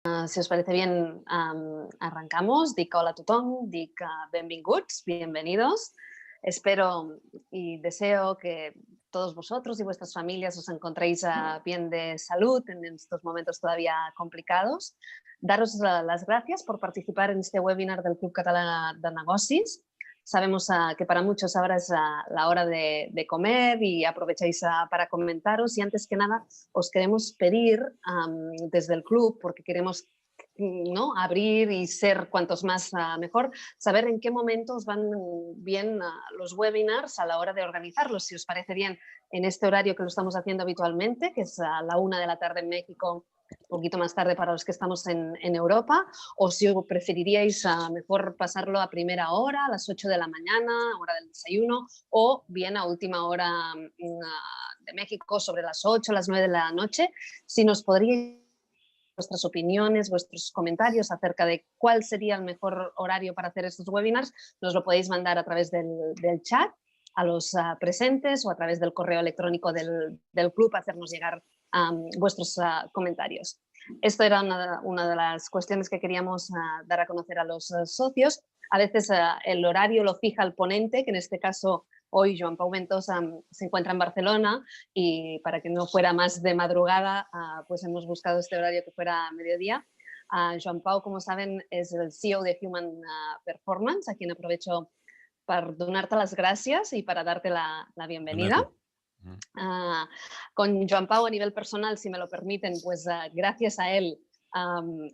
Si os parece bien, arrancamos. Dic hola a tothom, dic benvinguts, bienvenidos. Espero y deseo que todos vosotros y vuestras familias os encontréis bien de salud en estos momentos todavía complicados. Daros las gracias por participar en este webinar del Club Català de Negocis. Sabemos que para muchos ahora es la hora de comer y aprovecháis para comentaros. Y antes que nada, os queremos pedir desde el club, porque queremos abrir y ser cuantos más mejor, saber en qué momentos van bien los webinars a la hora de organizarlos. Si os parece bien, en este horario que lo estamos haciendo habitualmente, que es a la 1 de la tarde en México, un poquito más tarde para los que estamos en Europa, o si preferiríais mejor pasarlo a primera hora, a las 8 de la mañana, hora del desayuno, o bien a última hora de México, sobre las 8, las 9 de la noche. Si nos podríais vuestras opiniones, vuestros comentarios acerca de cuál sería el mejor horario para hacer estos webinars, nos lo podéis mandar a través del chat a los presentes o a través del correo electrónico del club, hacernos llegar vuestros comentarios. Esto era una de las cuestiones que queríamos dar a conocer a los socios. A veces el horario lo fija el ponente, que en este caso hoy Joan Pau Ventosa se encuentra en Barcelona, y para que no fuera más de madrugada, pues hemos buscado este horario que fuera a mediodía. Joan Pau, como saben, es el CEO de Human Performance, a quien aprovecho para donarte las gracias y para darte la bienvenida. Con Joan Pau, a nivel personal, si me lo permiten, pues gracias a él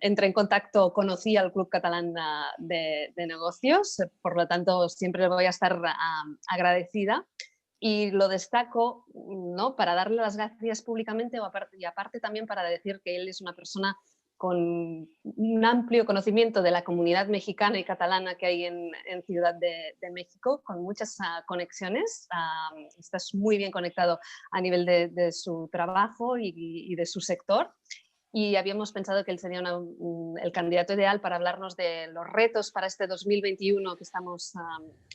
entré en contacto, conocí al Club Catalán de Negocios, por lo tanto siempre le voy a estar agradecida, y lo destaco para darle las gracias públicamente y aparte también para decir que él es una persona con un amplio conocimiento de la comunidad mexicana y catalana que hay en Ciudad de México, con muchas conexiones. Estás muy bien conectado a nivel de su trabajo y de su sector. Y habíamos pensado que él sería el candidato ideal para hablarnos de los retos para este 2021 que estamos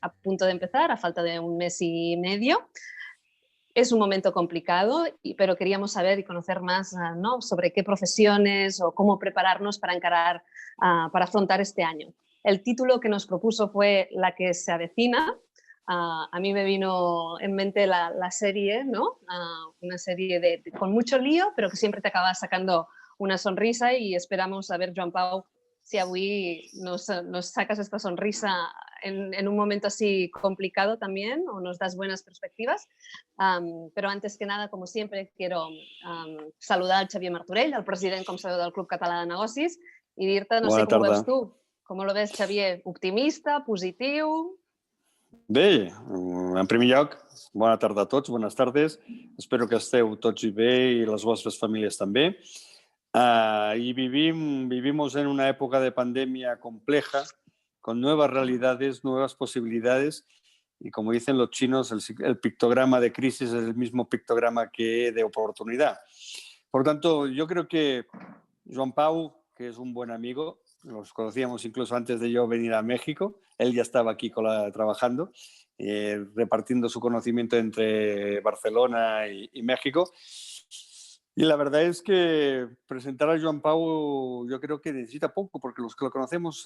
a punto de empezar, a falta de un mes y medio. Es un momento complicado, pero queríamos saber y conocer más sobre qué profesiones o cómo prepararnos para encarar, para afrontar este año. El título que nos propuso fue La que se avecina. A mí me vino en mente la serie, una serie con mucho lío, pero que siempre te acaba sacando una sonrisa, y esperamos a ver, Joan Pau, si avui nos sacas esta sonrisa en un momento así complicado también, o nos das buenas perspectivas. Pero antes que nada, como siempre, quiero saludar al Xavier Martorell, el president, com sabeu, del Club Català de Negocis, i dir-te, no sé com ho veus tu. Com lo ves, Xavier? Optimista, positiu? Bé, en primer lloc, bona tarda a tots, buenas tardes. Espero que esteu tots bé i les vostres famílies també. Y vivimos en una época de pandemia compleja, con nuevas realidades, nuevas posibilidades, y como dicen los chinos, el pictograma de crisis es el mismo pictograma que de oportunidad. Por tanto, yo creo que Joan Pau, que es un buen amigo, los conocíamos incluso antes de yo venir a México, él ya estaba aquí trabajando, repartiendo su conocimiento entre Barcelona y México. Y la verdad es que presentar a Joan Pau yo creo que necesita poco, porque los que lo conocemos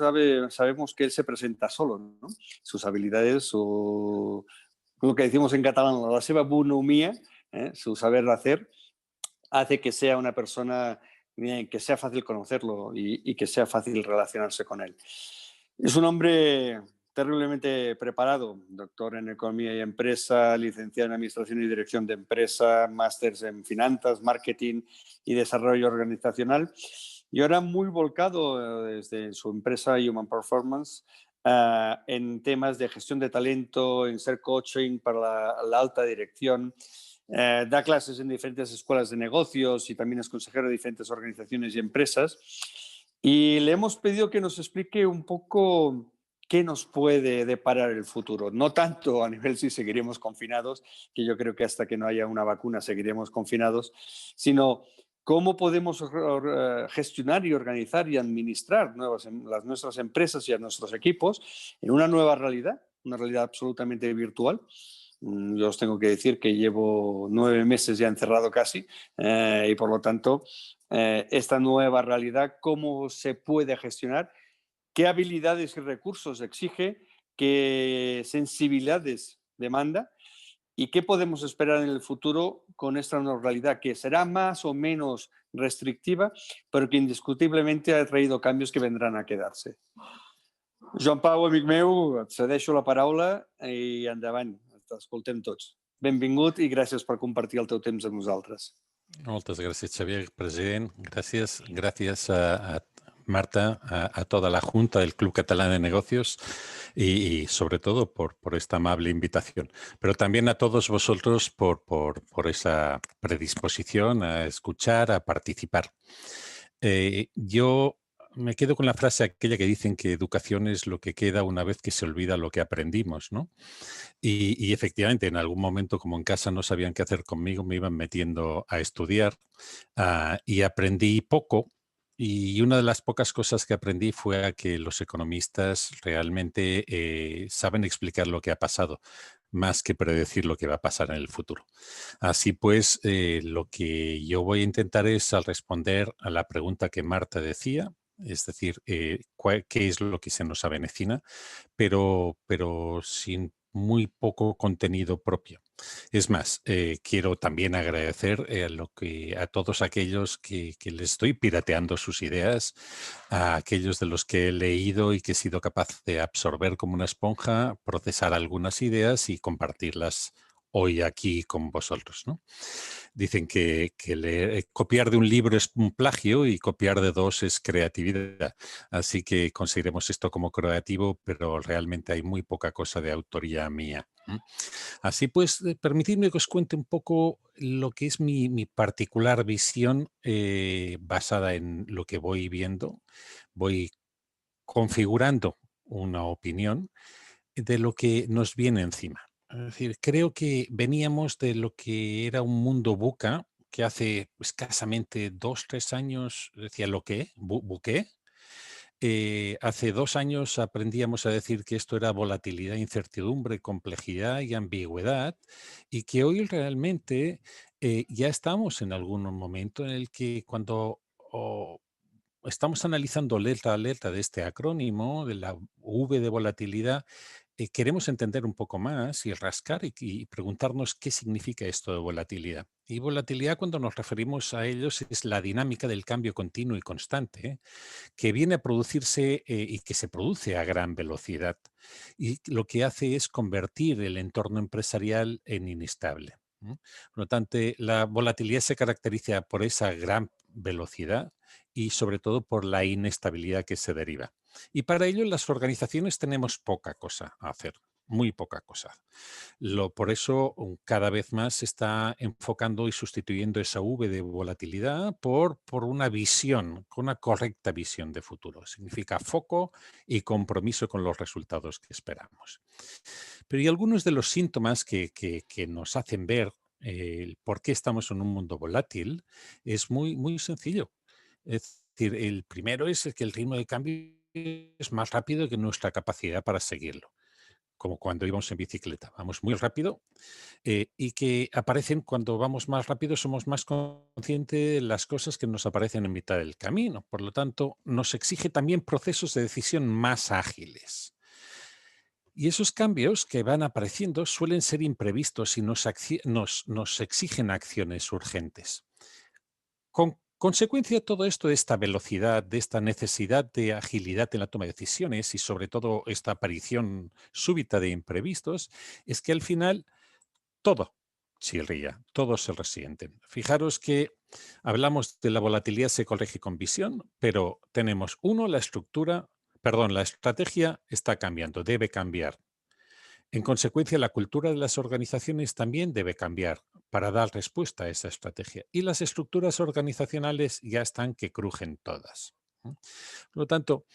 sabemos que él se presenta solo, ¿no? Sus habilidades, lo que decimos en catalán, la seva bonhomia, su saber hacer, hace que sea una persona que sea fácil conocerlo y que sea fácil relacionarse con él. Es un hombre terriblemente preparado, doctor en Economía y Empresa, licenciado en Administración y Dirección de Empresa, másters en Finanzas, Marketing y Desarrollo Organizacional, y ahora muy volcado desde su empresa Human Performance en temas de gestión de talento, en ser coaching para la alta dirección. Da clases en diferentes escuelas de negocios y también es consejero de diferentes organizaciones y empresas. Y le hemos pedido que nos explique un poco qué nos puede deparar el futuro. No tanto a nivel si seguiremos confinados, que yo creo que hasta que no haya una vacuna seguiremos confinados, sino cómo podemos gestionar y organizar y administrar nuestras empresas y a nuestros equipos en una nueva realidad, una realidad absolutamente virtual, Yo os tengo que decir que llevo 9 meses ya encerrado casi y por lo tanto esta nueva realidad, ¿cómo se puede gestionar? ¿Qué habilidades y recursos exige? ¿Qué sensibilidades demanda? ¿Y qué podemos esperar en el futuro con esta nueva realidad que será más o menos restrictiva, pero que indiscutiblemente ha traído cambios que vendrán a quedarse? Joan Pau, amic meu, et cedeixo la paraula i endavant, t'escoltem tots. Benvingut i gràcies per compartir el teu temps amb nosaltres. Muchas gracias, Xavier, presidente. Gracias a Marta, a toda la Junta del Club Catalán de Negocios y sobre todo por esta amable invitación. Pero también a todos vosotros por esa predisposición a escuchar, a participar. Yo me quedo con la frase aquella que dicen que educación es lo que queda una vez que se olvida lo que aprendimos, ¿no? Y efectivamente, en algún momento, como en casa no sabían qué hacer conmigo, me iban metiendo a estudiar y aprendí poco. Y una de las pocas cosas que aprendí fue a que los economistas realmente saben explicar lo que ha pasado, más que predecir lo que va a pasar en el futuro. Así pues, lo que yo voy a intentar es al responder a la pregunta que Marta decía, es decir, qué es lo que se nos avecina, pero sin muy poco contenido propio. Es más, quiero también agradecer a todos aquellos que les estoy pirateando sus ideas, a aquellos de los que he leído y que he sido capaz de absorber como una esponja, procesar algunas ideas y compartirlas hoy aquí con vosotros, ¿no? Dicen que copiar de un libro es un plagio y copiar de dos es creatividad. Así que consideremos esto como creativo, pero realmente hay muy poca cosa de autoría mía. Así pues, permitidme que os cuente un poco lo que es mi particular visión basada en lo que voy viendo. Voy configurando una opinión de lo que nos viene encima. Es decir, creo que veníamos de lo que era un mundo buca, que hace escasamente 2, 3 años decía lo que, buque. Hace 2 años aprendíamos a decir que esto era volatilidad, incertidumbre, complejidad y ambigüedad, y que hoy realmente ya estamos en algún momento en el que cuando estamos analizando letra a letra de este acrónimo, de la V de volatilidad, queremos entender un poco más y rascar y preguntarnos qué significa esto de volatilidad. Y volatilidad, cuando nos referimos a ellos, es la dinámica del cambio continuo y constante, que viene a producirse y que se produce a gran velocidad. Y lo que hace es convertir el entorno empresarial en inestable. Por lo tanto, la volatilidad se caracteriza por esa gran velocidad y sobre todo por la inestabilidad que se deriva. Y para ello las organizaciones tenemos poca cosa a hacer, muy poca cosa. Por eso cada vez más se está enfocando y sustituyendo esa V de volatilidad por una visión, con una correcta visión de futuro. Significa foco y compromiso con los resultados que esperamos. Pero y algunos de los síntomas que nos hacen ver por qué estamos en un mundo volátil es muy, muy sencillo. Es decir, el primero es que el ritmo de cambio es más rápido que nuestra capacidad para seguirlo, como cuando íbamos en bicicleta. Vamos muy rápido y que aparecen cuando vamos más rápido, somos más conscientes de las cosas que nos aparecen en mitad del camino. Por lo tanto, nos exige también procesos de decisión más ágiles. Y esos cambios que van apareciendo suelen ser imprevistos y nos exigen acciones urgentes. Con consecuencia de todo esto, de esta velocidad, de esta necesidad de agilidad en la toma de decisiones y sobre todo esta aparición súbita de imprevistos, es que al final todo chirría, todos se resienten. Fijaros que hablamos de la volatilidad se corrige con visión, pero tenemos la estrategia está cambiando, debe cambiar. En consecuencia, la cultura de las organizaciones también debe cambiar para dar respuesta a esa estrategia. Y las estructuras organizacionales ya están que crujen todas. Por lo tanto,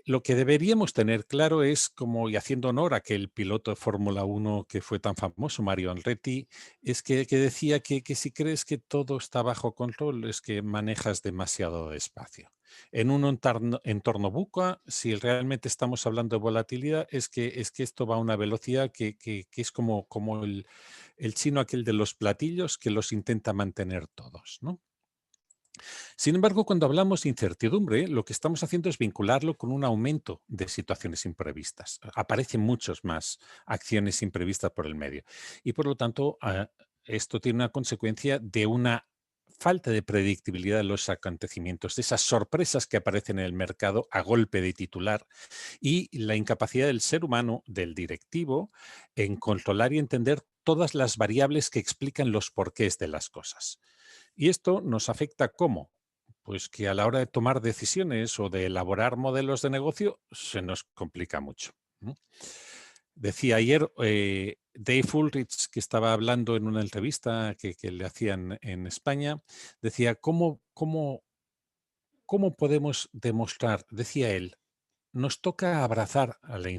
Lo que deberíamos tener claro es, como y haciendo honor a aquel piloto de Fórmula 1 que fue tan famoso, Mario Andretti, es que decía que si crees que todo está bajo control es que manejas demasiado despacio. En un entorno buca, si realmente estamos hablando de volatilidad, es que esto va a una velocidad que es como el chino aquel de los platillos que los intenta mantener todos, ¿no? Sin embargo, cuando hablamos de incertidumbre, lo que estamos haciendo es vincularlo con un aumento de situaciones imprevistas. Aparecen muchas más acciones imprevistas por el medio. Y por lo tanto, esto tiene una consecuencia de una falta de predictibilidad de los acontecimientos, de esas sorpresas que aparecen en el mercado a golpe de titular y la incapacidad del ser humano, del directivo, en controlar y entender todas las variables que explican los porqués de las cosas. Y esto nos afecta ¿cómo? Pues que a la hora de tomar decisiones o de elaborar modelos de negocio se nos complica mucho, ¿no? Decía ayer Dave Ulrich, que estaba hablando en una entrevista que le hacían en España, decía, ¿cómo podemos demostrar? Decía él, nos toca abrazar a la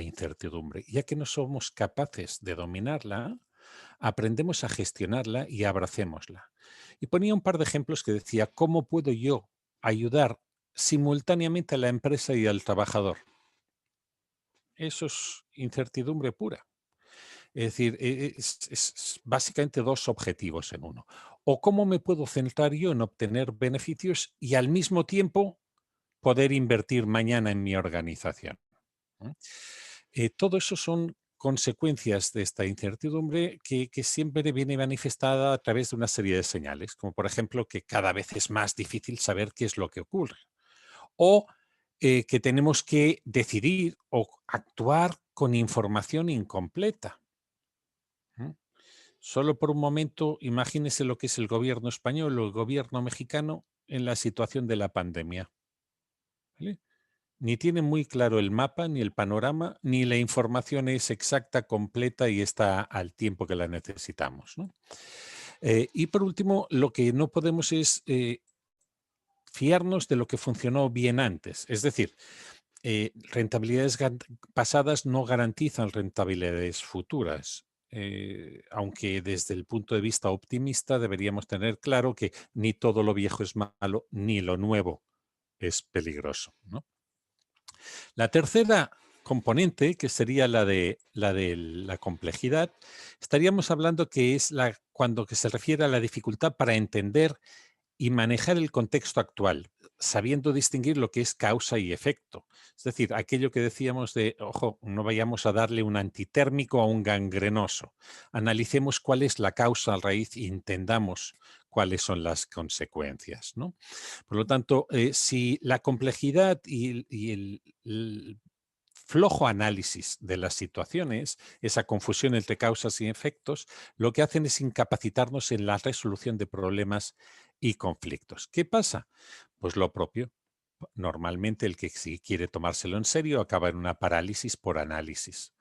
incertidumbre. Ya que no somos capaces de dominarla, aprendemos a gestionarla y abracémosla. Y ponía un par de ejemplos que decía, ¿cómo puedo yo ayudar simultáneamente a la empresa y al trabajador? Eso es incertidumbre pura. Es decir, es básicamente dos objetivos en uno. O cómo me puedo centrar yo en obtener beneficios y al mismo tiempo poder invertir mañana en mi organización, ¿no? Todo eso son consecuencias de esta incertidumbre que siempre viene manifestada a través de una serie de señales, como por ejemplo que cada vez es más difícil saber qué es lo que ocurre o que tenemos que decidir o actuar con información incompleta. ¿Mm? Solo por un momento, imagínese lo que es el gobierno español o el gobierno mexicano en la situación de la pandemia, ¿vale? Ni tienen muy claro el mapa, ni el panorama, ni la información es exacta, completa y está al tiempo que la necesitamos, ¿no? Y por último, lo que no podemos es fiarnos de lo que funcionó bien antes. Es decir, rentabilidades pasadas no garantizan rentabilidades futuras. Aunque desde el punto de vista optimista deberíamos tener claro que ni todo lo viejo es malo, ni lo nuevo es peligroso, ¿no? La tercera componente, que sería la complejidad, estaríamos hablando que es cuando que se refiere a la dificultad para entender y manejar el contexto actual, sabiendo distinguir lo que es causa y efecto. Es decir, aquello que decíamos de, ojo, no vayamos a darle un antitérmico a un gangrenoso. Analicemos cuál es la causa al raíz y entendamos cuáles son las consecuencias, ¿no? Por lo tanto, si la complejidad y el flojo análisis de las situaciones, esa confusión entre causas y efectos, lo que hacen es incapacitarnos en la resolución de problemas y conflictos. ¿Qué pasa? Pues lo propio. Normalmente el que si quiere tomárselo en serio acaba en una parálisis por análisis.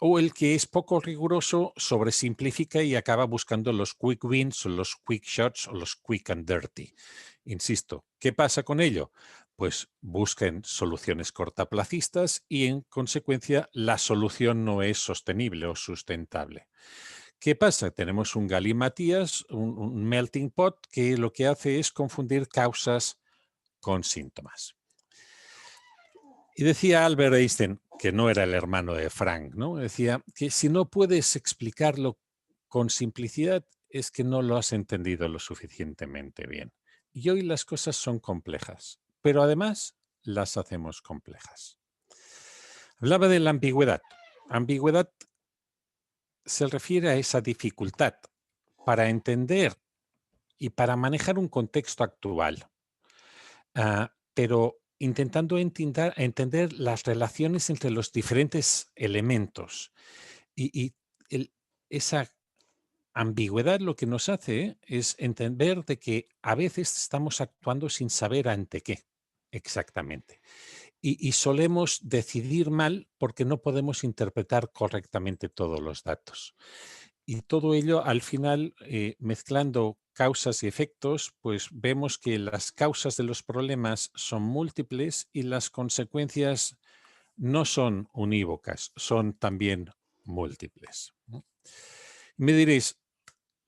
O el que es poco riguroso sobresimplifica y acaba buscando los quick wins o los quick shots o los quick and dirty. Insisto, ¿qué pasa con ello? Pues busquen soluciones cortaplacistas y en consecuencia la solución no es sostenible o sustentable. ¿Qué pasa? Tenemos un galimatías, un melting pot que lo que hace es confundir causas con síntomas. Y decía Albert Einstein, que no era el hermano de Frank, ¿no? Decía que si no puedes explicarlo con simplicidad es que no lo has entendido lo suficientemente bien. Y hoy las cosas son complejas, pero además las hacemos complejas. Hablaba de la ambigüedad. Ambigüedad se refiere a esa dificultad para entender y para manejar un contexto actual, pero intentando entender las relaciones entre los diferentes elementos. Y esa ambigüedad lo que nos hace es entender de que a veces estamos actuando sin saber ante qué exactamente. Y solemos decidir mal porque no podemos interpretar correctamente todos los datos. Y todo ello, al final, mezclando causas y efectos, pues vemos que las causas de los problemas son múltiples y las consecuencias no son unívocas, son también múltiples, ¿no? Me diréis,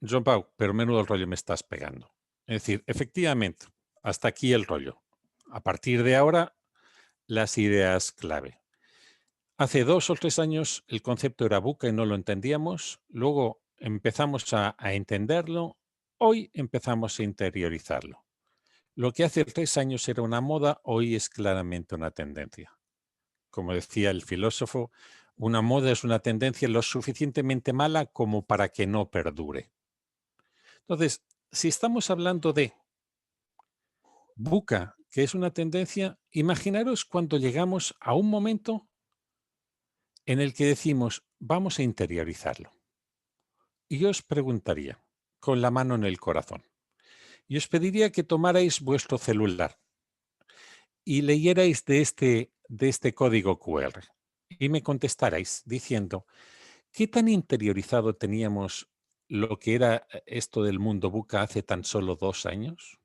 Joan Pau, pero menudo rollo me estás pegando. Es decir, efectivamente, hasta aquí el rollo. A partir de ahora, las ideas clave. Hace 2 o 3 años el concepto era VUCA y no lo entendíamos. Luego empezamos a entenderlo. Hoy empezamos a interiorizarlo. Lo que hace 3 años era una moda, hoy es claramente una tendencia. Como decía el filósofo, una moda es una tendencia lo suficientemente mala como para que no perdure. Entonces, si estamos hablando de VUCA, que es una tendencia, imaginaros cuando llegamos a un momento en el que decimos, vamos a interiorizarlo. Y yo os preguntaría, con la mano en el corazón, y os pediría que tomarais vuestro celular y leyerais de este código QR y me contestarais diciendo, ¿qué tan interiorizado teníamos lo que era esto del mundo VUCA hace tan solo 2 años?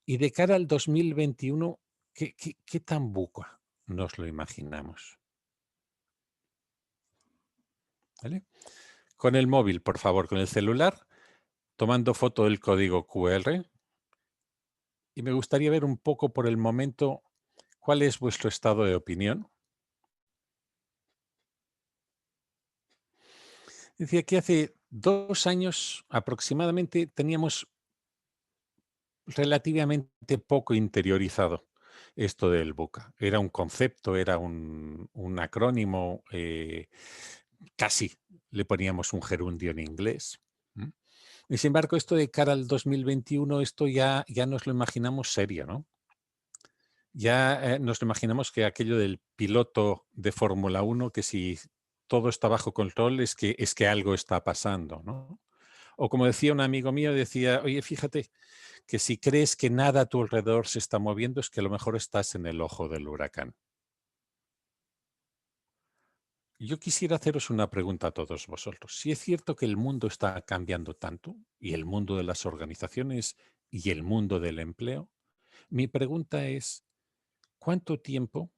Y de cara al 2021, ¿qué tan VUCA nos lo imaginamos? ¿Vale? Con el móvil, por favor, con el celular, tomando foto del código QR, y me gustaría ver un poco por el momento cuál es vuestro estado de opinión. Decía que hace 2 años aproximadamente teníamos relativamente poco interiorizado esto del VUCA. Era un concepto, era un acrónimo, casi le poníamos un gerundio en inglés. Y sin embargo, esto de cara al 2021, esto ya nos lo imaginamos serio, ¿no? Ya nos lo imaginamos que aquello del piloto de Fórmula 1, que si todo está bajo control es que algo está pasando, ¿no? O como decía un amigo mío, decía, oye, fíjate que si crees que nada a tu alrededor se está moviendo es que a lo mejor estás en el ojo del huracán. Yo quisiera haceros una pregunta a todos vosotros. Si es cierto que el mundo está cambiando tanto, y el mundo de las organizaciones y el mundo del empleo, mi pregunta es, ¿cuánto tiempo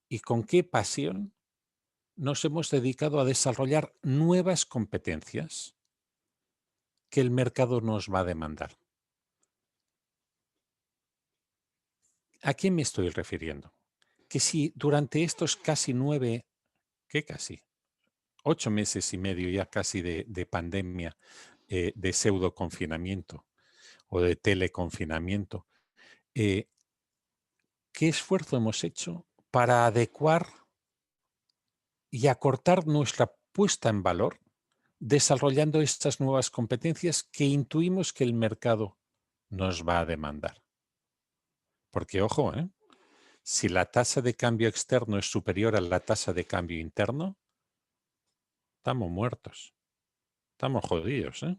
y con qué pasión nos hemos dedicado a desarrollar nuevas competencias que el mercado nos va a demandar? ¿A qué me estoy refiriendo? Que si durante estos casi 9, ¿qué casi? 8 meses y medio ya casi de pandemia, de pseudo confinamiento o de teleconfinamiento, ¿qué esfuerzo hemos hecho para adecuar y acortar nuestra puesta en valor desarrollando estas nuevas competencias que intuimos que el mercado nos va a demandar? Porque, ojo, si la tasa de cambio externo es superior a la tasa de cambio interno, estamos muertos, estamos jodidos, ¿eh?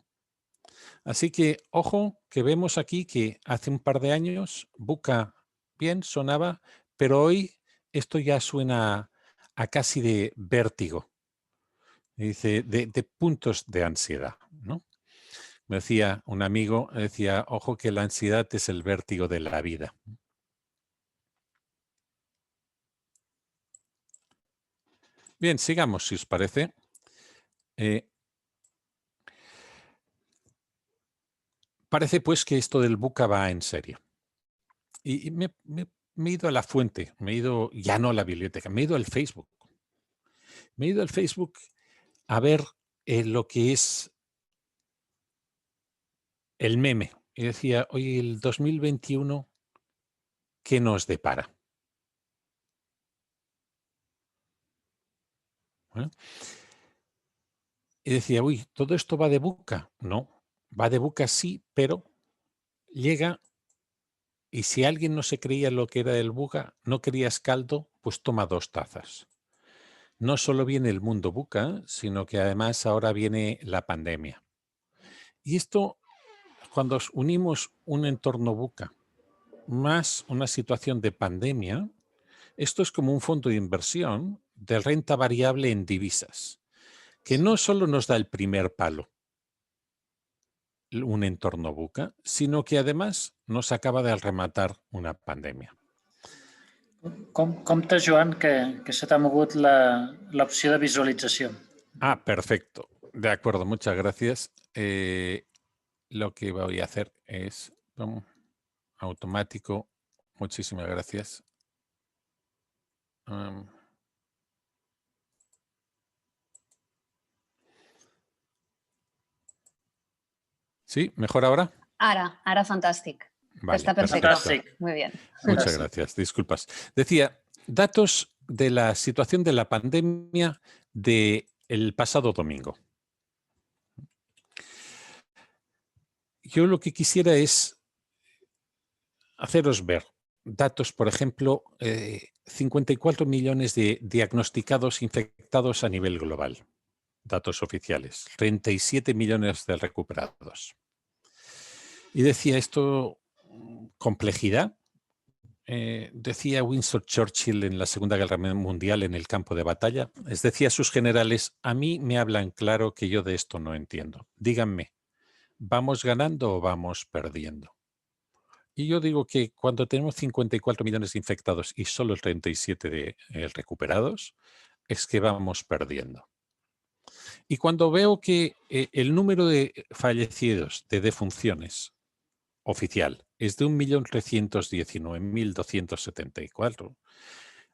Así que, ojo, que vemos aquí que hace un par de años VUCA bien sonaba, pero hoy esto ya suena a casi de vértigo, dice, de puntos de ansiedad, ¿no? Me decía un amigo, decía, ojo que la ansiedad es el vértigo de la vida. Bien, sigamos, si os parece. Parece pues que esto del VUCA va en serio. Y me he ido a la fuente, me he ido, ya no a la biblioteca, me he ido al Facebook. Me he ido al Facebook a ver lo que es el meme. Y decía, oye, el 2021, ¿qué nos depara? ¿Eh? Y decía, uy, ¿todo esto va de VUCA? No, va de VUCA sí, pero llega y si alguien no se creía lo que era el VUCA, no querías caldo, pues toma 2 tazas. No solo viene el mundo VUCA, sino que además ahora viene la pandemia. Y esto, cuando unimos un entorno VUCA más una situación de pandemia, esto es como un fondo de inversión de renta variable en divisas. que no solo nos da el primer palo, un entorno buca, sino que además nos acaba de rematar una pandemia. Compte, Joan, que se t'ha mogut l'opció de visualització. Ah, perfecto. De acuerdo, muchas gracias. Lo que voy a hacer es automático. Muchísimas gracias. ¿Sí? ¿Mejor ahora? Ara fantàstic. Vale, Está perfecto. Fantàstic. Muy bien. Muchas gracias. Disculpas. Decía, datos de la situación de la pandemia del pasado domingo. Yo lo que quisiera es haceros ver datos, por ejemplo, 54 millones de diagnosticados infectados a nivel global. Datos oficiales. 37 millones de recuperados. Y decía esto, complejidad. Decía Winston Churchill en la Segunda Guerra Mundial en el campo de batalla, les decía a sus generales, a mí me hablan claro que yo de esto no entiendo. Díganme, ¿vamos ganando o vamos perdiendo? Y yo digo que cuando tenemos 54 millones de infectados y solo el 37 de recuperados, es que vamos perdiendo. Y cuando veo que el número de fallecidos, de defunciones oficial, es de 1.319.274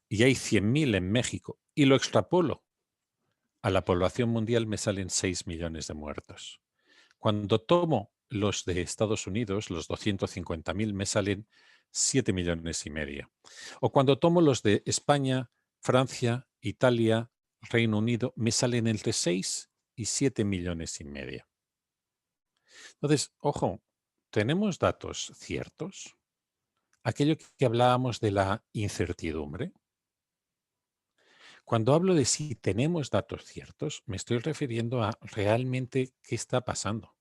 y hay 100.000 en México y lo extrapolo a la población mundial, me salen 6 millones de muertos. Cuando tomo los de Estados Unidos, los 250.000, me salen 7 millones y medio. O cuando tomo los de España, Francia, Italia, Reino Unido, me salen entre 6 y 7 millones y medio. Entonces, ojo, ¿tenemos datos ciertos? Aquello que hablábamos de la incertidumbre. Cuando hablo de si tenemos datos ciertos, me estoy refiriendo a realmente qué está pasando.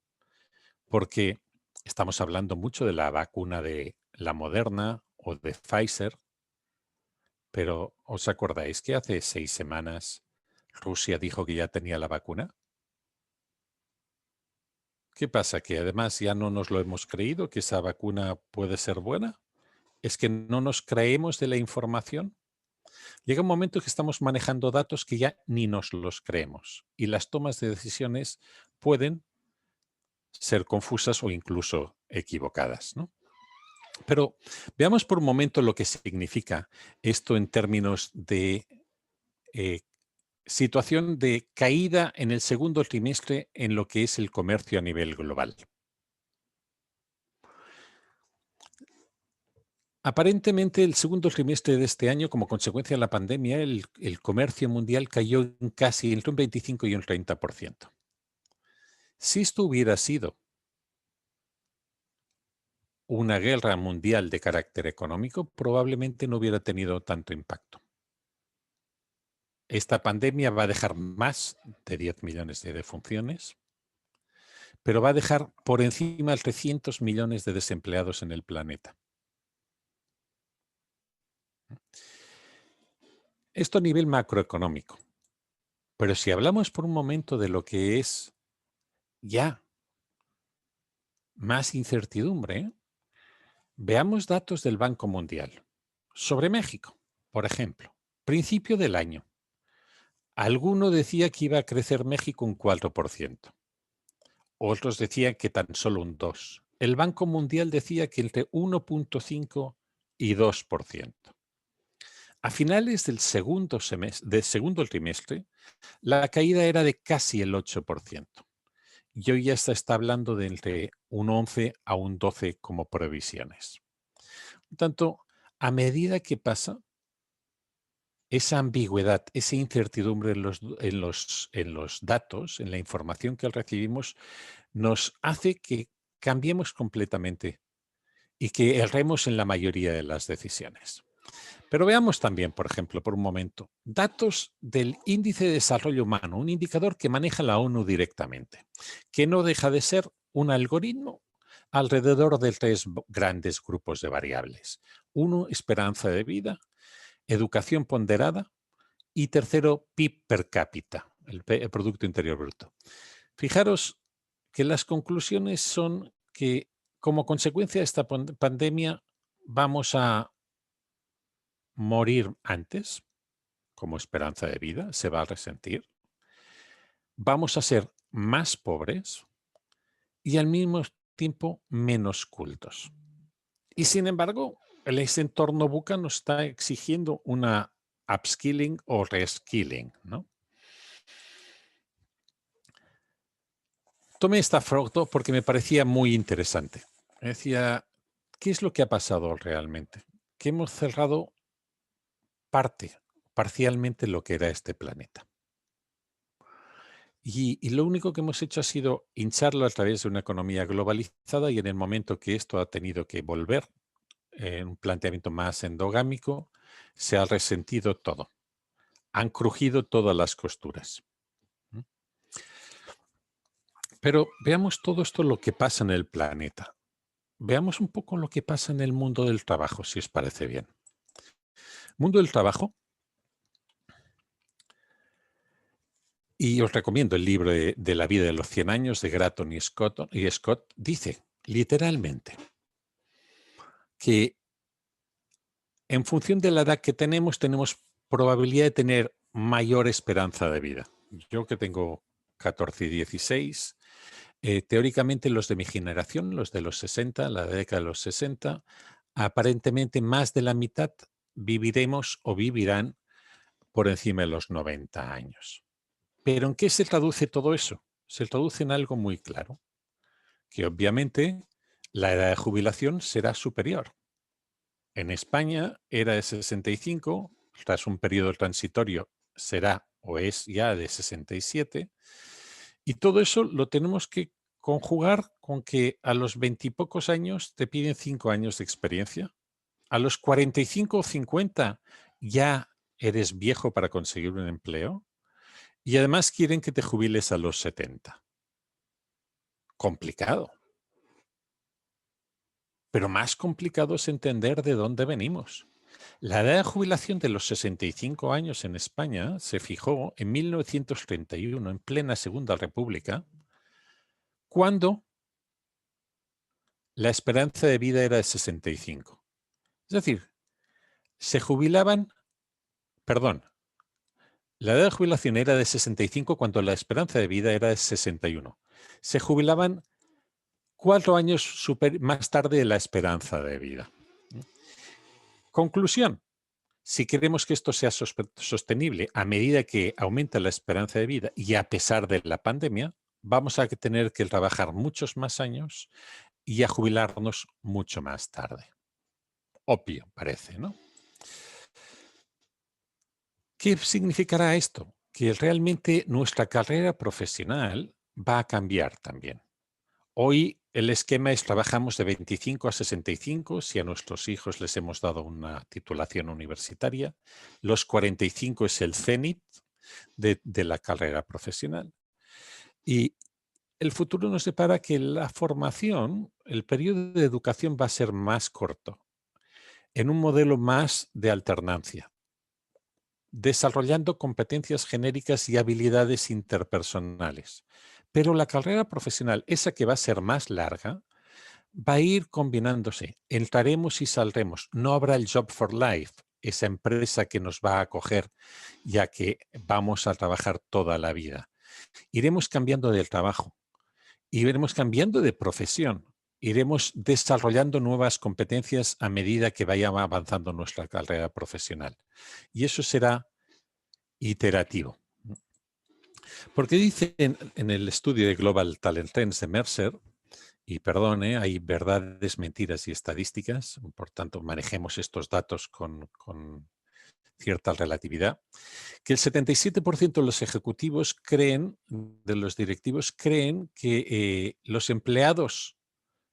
Porque estamos hablando mucho de la vacuna de la Moderna o de Pfizer, pero ¿os acordáis que hace 6 semanas Rusia dijo que ya tenía la vacuna? ¿Qué pasa? ¿Que además ya no nos lo hemos creído, que esa vacuna puede ser buena? ¿Es que no nos creemos de la información? Llega un momento que estamos manejando datos que ya ni nos los creemos y las tomas de decisiones pueden ser confusas o incluso equivocadas, ¿no? Pero veamos por un momento lo que significa esto en términos de situación de caída en el segundo trimestre en lo que es el comercio a nivel global. Aparentemente, el segundo trimestre de este año, como consecuencia de la pandemia, el comercio mundial cayó en casi entre un 25 y un 30%. Si esto hubiera sido una guerra mundial de carácter económico, probablemente no hubiera tenido tanto impacto. Esta pandemia va a dejar más de 10 millones de defunciones, pero va a dejar por encima de 300 millones de desempleados en el planeta. Esto a nivel macroeconómico. Pero si hablamos por un momento de lo que es ya más incertidumbre, veamos datos del Banco Mundial. Sobre México, por ejemplo, principio del año. Alguno decía que iba a crecer México un 4%. Otros decían que tan solo un 2%. El Banco Mundial decía que entre 1.5 y 2%. A finales del segundo trimestre, la caída era de casi el 8%. Y hoy ya se está hablando de entre un 11 a un 12 como previsiones. Por tanto, a medida que pasa, esa ambigüedad, esa incertidumbre en los datos, en la información que recibimos, nos hace que cambiemos completamente y que erremos en la mayoría de las decisiones. Pero veamos también, por ejemplo, por un momento, datos del Índice de Desarrollo Humano, un indicador que maneja la ONU directamente, que no deja de ser un algoritmo alrededor de 3 grandes grupos de variables. Uno, esperanza de vida, educación ponderada y tercero, PIB per cápita, el Producto Interior Bruto. Fijaros que las conclusiones son que como consecuencia de esta pandemia vamos a morir antes, como esperanza de vida, se va a resentir. Vamos a ser más pobres y al mismo tiempo menos cultos. Y sin embargo, ese entorno VUCA nos está exigiendo una upskilling o reskilling, ¿no? Tomé esta foto porque me parecía muy interesante. Decía, ¿qué es lo que ha pasado realmente? Que hemos cerrado parcialmente lo que era este planeta. Y lo único que hemos hecho ha sido hincharlo a través de una economía globalizada y en el momento que esto ha tenido que volver en un planteamiento más endogámico, se ha resentido todo. Han crujido todas las costuras. Pero veamos todo esto lo que pasa en el planeta. Veamos un poco lo que pasa en el mundo del trabajo, si os parece bien. Mundo del trabajo. Y os recomiendo el libro de La vida de los 100 años de Gratton y Scott. Dice literalmente que en función de la edad que tenemos probabilidad de tener mayor esperanza de vida. Yo que tengo 14 y 16, teóricamente los de mi generación, los de los 60, la década de los 60, aparentemente más de la mitad viviremos o vivirán por encima de los 90 años. ¿Pero en qué se traduce todo eso? Se traduce en algo muy claro, que obviamente la edad de jubilación será superior. En España era de 65, tras un periodo transitorio será o es ya de 67, y todo eso lo tenemos que conjugar con que a los 20 y pocos años te piden 5 años de experiencia, a los 45 o 50 ya eres viejo para conseguir un empleo, y además quieren que te jubiles a los 70. Complicado. Pero más complicado es entender de dónde venimos. La edad de jubilación de los 65 años en España se fijó en 1931, en plena Segunda República, cuando la esperanza de vida era de 65. Es decir, se jubilaban, la edad de jubilación era de 65 cuando la esperanza de vida era de 61. Se jubilaban 4 años más tarde de la esperanza de vida. Conclusión. Si queremos que esto sea sostenible a medida que aumenta la esperanza de vida y a pesar de la pandemia, vamos a tener que trabajar muchos más años y a jubilarnos mucho más tarde. Obvio, parece, ¿no? ¿Qué significará esto? Que realmente nuestra carrera profesional va a cambiar también. Hoy el esquema es trabajamos de 25 a 65, si a nuestros hijos les hemos dado una titulación universitaria. Los 45 es el cenit de la carrera profesional. Y el futuro nos depara que la formación, el periodo de educación va a ser más corto, en un modelo más de alternancia, desarrollando competencias genéricas y habilidades interpersonales. Pero la carrera profesional, esa que va a ser más larga, va a ir combinándose. Entraremos y saldremos. No habrá el Job for Life, esa empresa que nos va a acoger ya que vamos a trabajar toda la vida. Iremos cambiando de trabajo, iremos cambiando de profesión, iremos desarrollando nuevas competencias a medida que vaya avanzando nuestra carrera profesional. Y eso será iterativo. Porque dice en el estudio de Global Talent Trends de Mercer, y perdone, hay verdades, mentiras y estadísticas, por tanto manejemos estos datos con cierta relatividad, que el 77% de los ejecutivos creen, de los directivos, creen que los empleados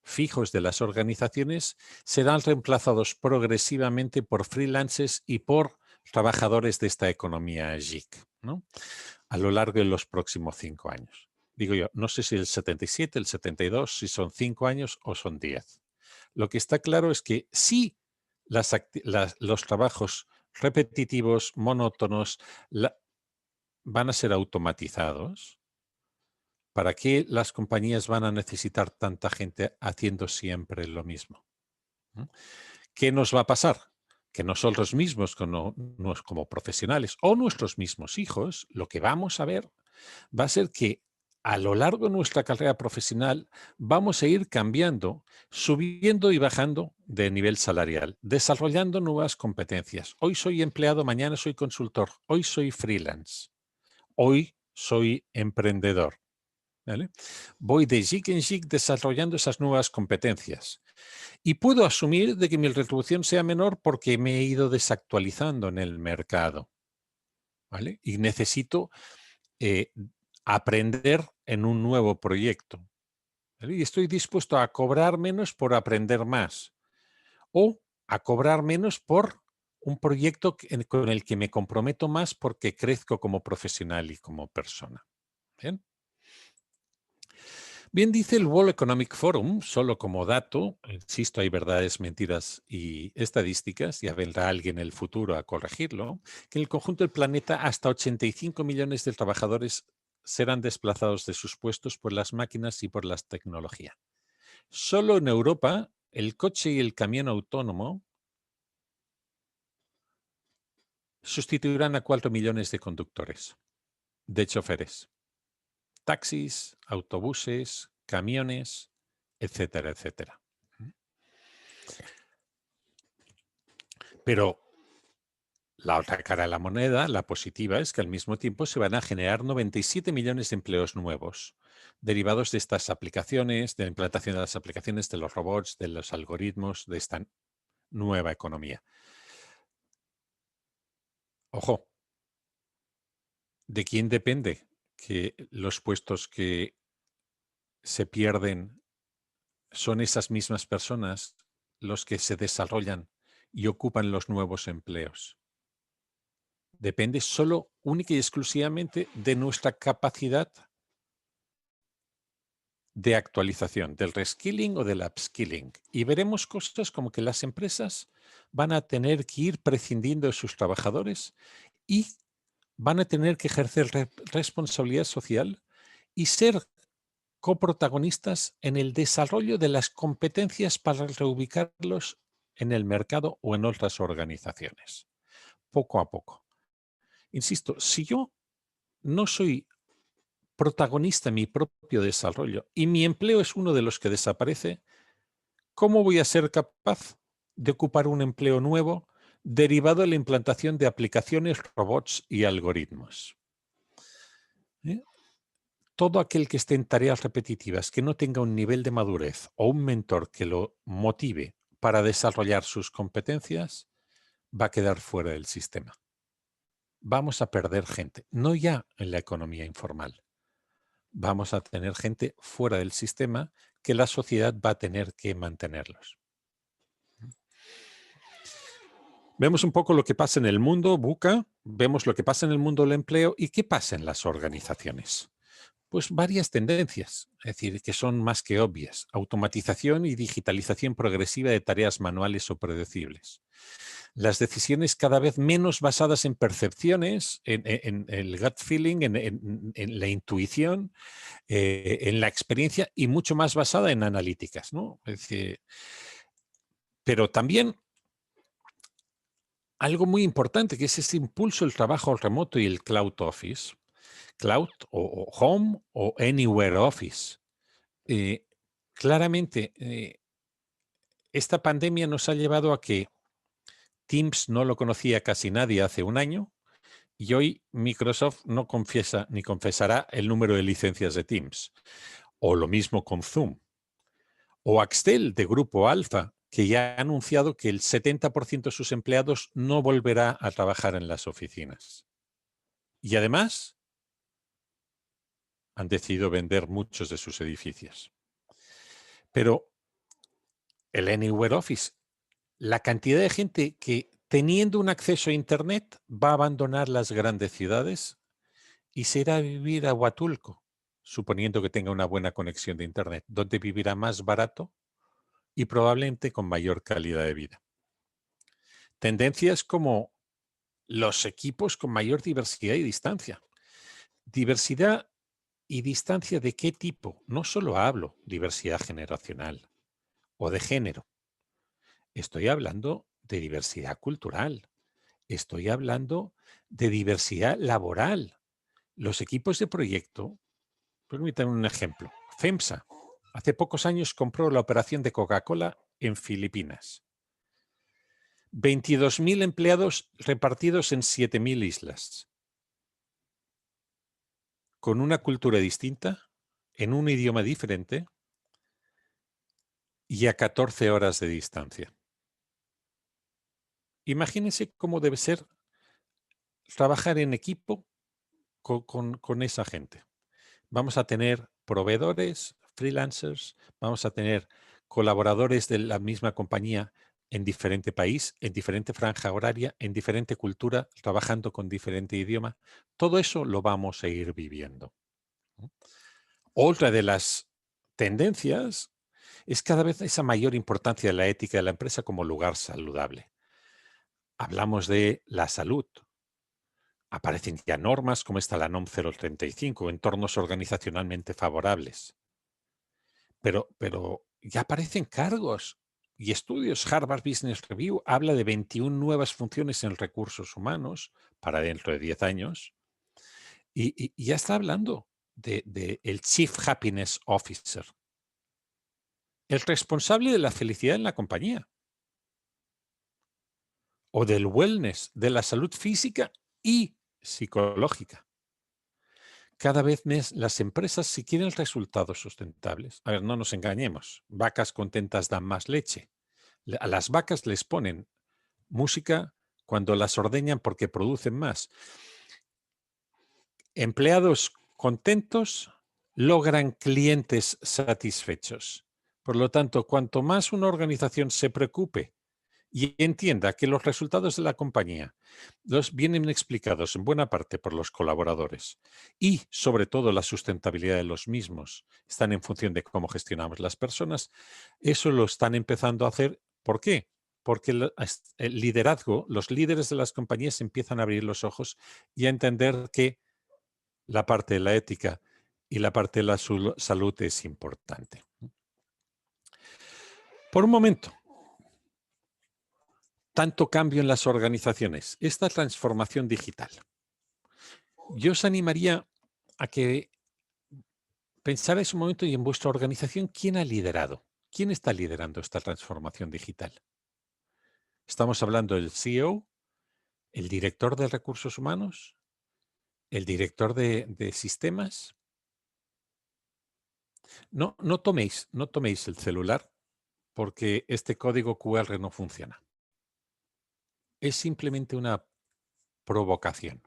fijos de las organizaciones serán reemplazados progresivamente por freelancers y por trabajadores de esta economía gig, ¿no? A lo largo de los próximos 5 años. Digo yo, no sé si el 77, el 72, si son 5 años o son 10. Lo que está claro es que sí los trabajos repetitivos, monótonos, van a ser automatizados, ¿para qué las compañías van a necesitar tanta gente haciendo siempre lo mismo? ¿Qué nos va a pasar? Que nosotros mismos como profesionales o nuestros mismos hijos, lo que vamos a ver va a ser que a lo largo de nuestra carrera profesional vamos a ir cambiando, subiendo y bajando de nivel salarial, desarrollando nuevas competencias. Hoy soy empleado, mañana soy consultor, hoy soy freelance, hoy soy emprendedor. ¿Vale? Voy de gig en gig desarrollando esas nuevas competencias. Y puedo asumir de que mi retribución sea menor porque me he ido desactualizando en el mercado. ¿Vale? Y necesito aprender en un nuevo proyecto. ¿Vale? Y estoy dispuesto a cobrar menos por aprender más. O a cobrar menos por un proyecto con el que me comprometo más porque crezco como profesional y como persona. ¿Bien? Bien, dice el World Economic Forum, solo como dato, insisto, hay verdades, mentiras y estadísticas, ya vendrá alguien en el futuro a corregirlo, que en el conjunto del planeta hasta 85 millones de trabajadores serán desplazados de sus puestos por las máquinas y por la tecnología. Solo en Europa, el coche y el camión autónomo sustituirán a 4 millones de conductores, de choferes, taxis, autobuses, camiones, etcétera, etcétera. Pero la otra cara de la moneda, la positiva, es que al mismo tiempo se van a generar 97 millones de empleos nuevos derivados de estas aplicaciones, de la implantación de las aplicaciones, de los robots, de los algoritmos, de esta nueva economía. Ojo, ¿de quién depende que los puestos que se pierden son esas mismas personas los que se desarrollan y ocupan los nuevos empleos? Depende solo, única y exclusivamente de nuestra capacidad de actualización, del reskilling o del upskilling. Y veremos cosas como que las empresas van a tener que ir prescindiendo de sus trabajadores y van a tener que ejercer responsabilidad social y ser coprotagonistas en el desarrollo de las competencias para reubicarlos en el mercado o en otras organizaciones, poco a poco. Insisto, si yo no soy protagonista en mi propio desarrollo y mi empleo es uno de los que desaparece, ¿cómo voy a ser capaz de ocupar un empleo nuevo derivado de la implantación de aplicaciones, robots y algoritmos? Todo aquel que esté en tareas repetitivas, que no tenga un nivel de madurez o un mentor que lo motive para desarrollar sus competencias, va a quedar fuera del sistema. Vamos a perder gente, no ya en la economía informal. Vamos a tener gente fuera del sistema que la sociedad va a tener que mantenerlos. Vemos un poco lo que pasa en el mundo, VUCA, vemos lo que pasa en el mundo del empleo y qué pasa en las organizaciones. Pues varias tendencias, es decir, que son más que obvias. Automatización y digitalización progresiva de tareas manuales o predecibles. Las decisiones cada vez menos basadas en percepciones, en el gut feeling, en la intuición, en la experiencia y mucho más basada en analíticas, ¿no? Es decir, pero también algo muy importante, que es ese impulso del trabajo remoto y el cloud office, cloud o home o anywhere office. Claramente, esta pandemia nos ha llevado a que Teams no lo conocía casi nadie hace un año y hoy Microsoft no confiesa ni confesará el número de licencias de Teams. O lo mismo con Zoom. O Axtel de Grupo Alfa, que ya ha anunciado que el 70% de sus empleados no volverá a trabajar en las oficinas. Y además han decidido vender muchos de sus edificios. Pero el Anywhere Office, la cantidad de gente que teniendo un acceso a Internet va a abandonar las grandes ciudades y se irá a vivir a Huatulco, suponiendo que tenga una buena conexión de Internet, donde vivirá más barato y probablemente con mayor calidad de vida. Tendencias como los equipos con mayor diversidad y distancia. Diversidad y distancia ¿de qué tipo? No solo hablo diversidad generacional o de género. Estoy hablando de diversidad cultural. Estoy hablando de diversidad laboral. Los equipos de proyecto, permítanme un ejemplo. FEMSA, hace pocos años compró la operación de Coca-Cola en Filipinas. 22.000 empleados repartidos en 7.000 islas. Con una cultura distinta, en un idioma diferente y a 14 horas de distancia. Imagínense cómo debe ser trabajar en equipo con esa gente. Vamos a tener proveedores, freelancers, vamos a tener colaboradores de la misma compañía en diferente país, en diferente franja horaria, en diferente cultura, trabajando con diferente idioma. Todo eso lo vamos a ir viviendo. Otra de las tendencias es cada vez esa mayor importancia de la ética de la empresa como lugar saludable. Hablamos de la salud. Aparecen ya normas como está la NOM 035, entornos organizacionalmente favorables. Pero ya aparecen cargos y estudios. Harvard Business Review habla de 21 nuevas funciones en recursos humanos para dentro de 10 años. Y ya está hablando de el Chief Happiness Officer, el responsable de la felicidad en la compañía, o del wellness, de la salud física y psicológica. Cada vez más las empresas, si quieren resultados sustentables, a ver, no nos engañemos, vacas contentas dan más leche. A las vacas les ponen música cuando las ordeñan porque producen más. Empleados contentos logran clientes satisfechos. Por lo tanto, cuanto más una organización se preocupe y entienda que los resultados de la compañía los vienen explicados en buena parte por los colaboradores y, sobre todo, la sustentabilidad de los mismos están en función de cómo gestionamos las personas, eso lo están empezando a hacer. ¿Por qué? Porque el liderazgo, los líderes de las compañías empiezan a abrir los ojos y a entender que la parte de la ética y la parte de la salud es importante. Por un momento, tanto cambio en las organizaciones, esta transformación digital. Yo os animaría a que pensarais un momento y en vuestra organización, ¿quién ha liderado? ¿Quién está liderando esta transformación digital? Estamos hablando del CEO, el director de recursos humanos, el director de sistemas. No toméis el celular porque este código QR no funciona. Es simplemente una provocación.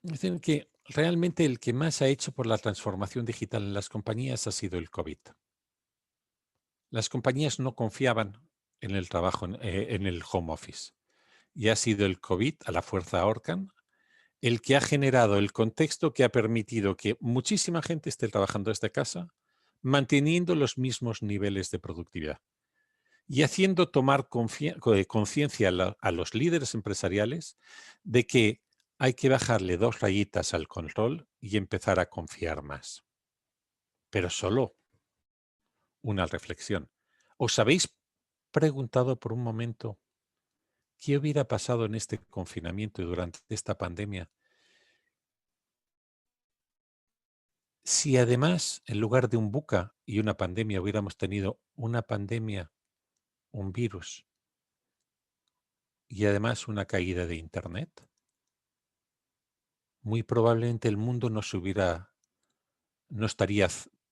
Es decir, que realmente el que más ha hecho por la transformación digital en las compañías ha sido el COVID. Las compañías no confiaban en el trabajo, en el home office. Y ha sido el COVID, a la fuerza ahorcan, el que ha generado el contexto que ha permitido que muchísima gente esté trabajando desde casa, manteniendo los mismos niveles de productividad y haciendo tomar conciencia a los líderes empresariales de que hay que bajarle 2 rayitas al control y empezar a confiar más. Pero solo una reflexión. ¿Os habéis preguntado por un momento qué hubiera pasado en este confinamiento y durante esta pandemia si además, en lugar de un VUCA y una pandemia, hubiéramos tenido una pandemia, un virus y además una caída de Internet? Muy probablemente el mundo no estaría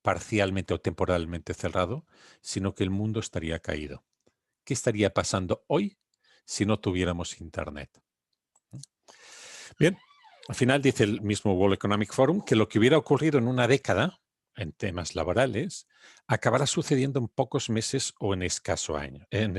parcialmente o temporalmente cerrado, sino que el mundo estaría caído. ¿Qué estaría pasando hoy si no tuviéramos Internet? Bien, al final dice el mismo World Economic Forum que lo que hubiera ocurrido en una década en temas laborales acabará sucediendo en pocos meses o en escasos años. En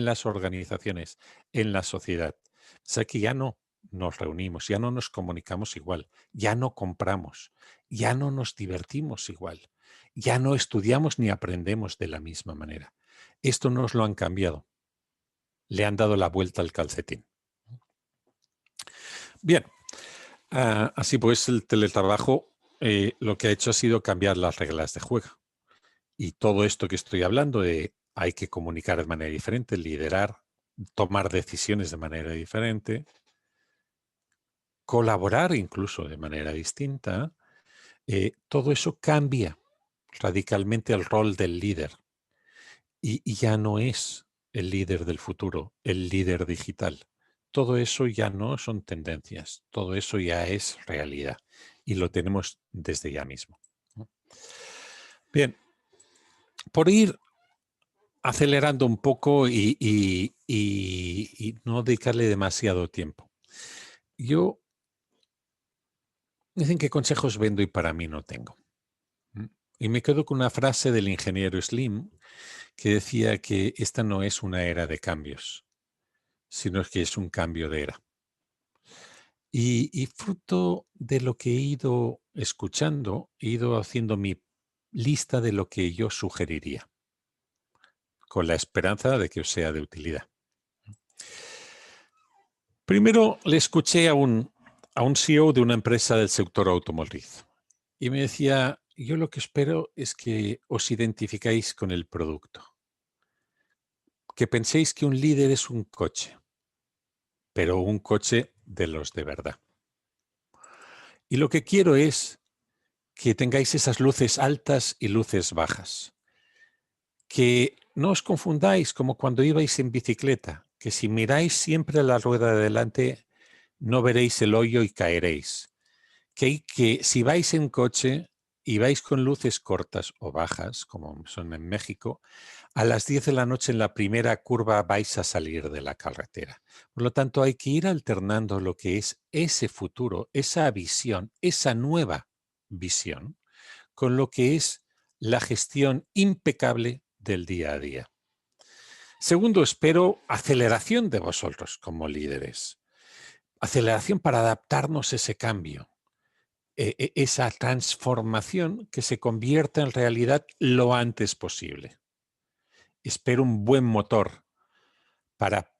las organizaciones, en la sociedad. O sea que ya no nos reunimos, ya no nos comunicamos igual, ya no compramos, ya no nos divertimos igual, ya no estudiamos ni aprendemos de la misma manera. Esto nos lo han cambiado. Le han dado la vuelta al calcetín. Bien, así pues el teletrabajo lo que ha hecho ha sido cambiar las reglas de juego. Y todo esto que estoy hablando de hay que comunicar de manera diferente, liderar, tomar decisiones de manera diferente, colaborar incluso de manera distinta, todo eso cambia radicalmente el rol del líder. Y ya no es el líder del futuro, el líder digital. Todo eso ya no son tendencias, todo eso ya es realidad y lo tenemos desde ya mismo. Bien, por ir acelerando un poco y no dedicarle demasiado tiempo. Dicen que consejos vendo y para mí no tengo. Y me quedo con una frase del ingeniero Slim que decía que esta no es una era de cambios, sino que es un cambio de era. Y fruto de lo que he ido escuchando, he ido haciendo mi lista de lo que yo sugeriría, con la esperanza de que os sea de utilidad. Primero le escuché a un CEO de una empresa del sector automotriz y me decía, yo lo que espero es que os identificáis con el producto, que penséis que un líder es un coche, pero un coche de los de verdad. Y lo que quiero es que tengáis esas luces altas y luces bajas. Que no os confundáis como cuando ibais en bicicleta, que si miráis siempre a la rueda de delante, no veréis el hoyo y caeréis. Que si vais en coche y vais con luces cortas o bajas, como son en México, a las 10 de la noche en la primera curva vais a salir de la carretera. Por lo tanto, hay que ir alternando lo que es ese futuro, esa visión, esa nueva visión, con lo que es la gestión impecable del día a día. Segundo, espero aceleración de vosotros como líderes. Aceleración para adaptarnos a ese cambio. Esa transformación que se convierta en realidad lo antes posible. Espero un buen motor para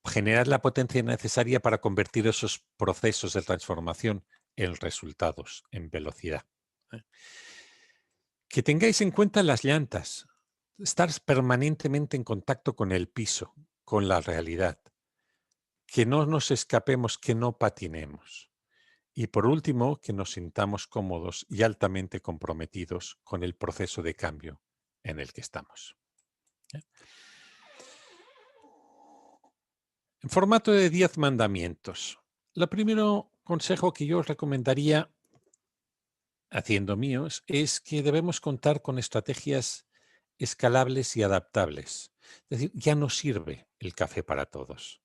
generar la potencia necesaria para convertir esos procesos de transformación en resultados, en velocidad. Que tengáis en cuenta las llantas, estar permanentemente en contacto con el piso, con la realidad, que no nos escapemos, que no patinemos. Y por último, que nos sintamos cómodos y altamente comprometidos con el proceso de cambio en el que estamos. En formato de 10 mandamientos. El primero consejo que yo os recomendaría, haciendo míos, es que debemos contar con estrategias escalables y adaptables. Es decir, ya no sirve el café para todos.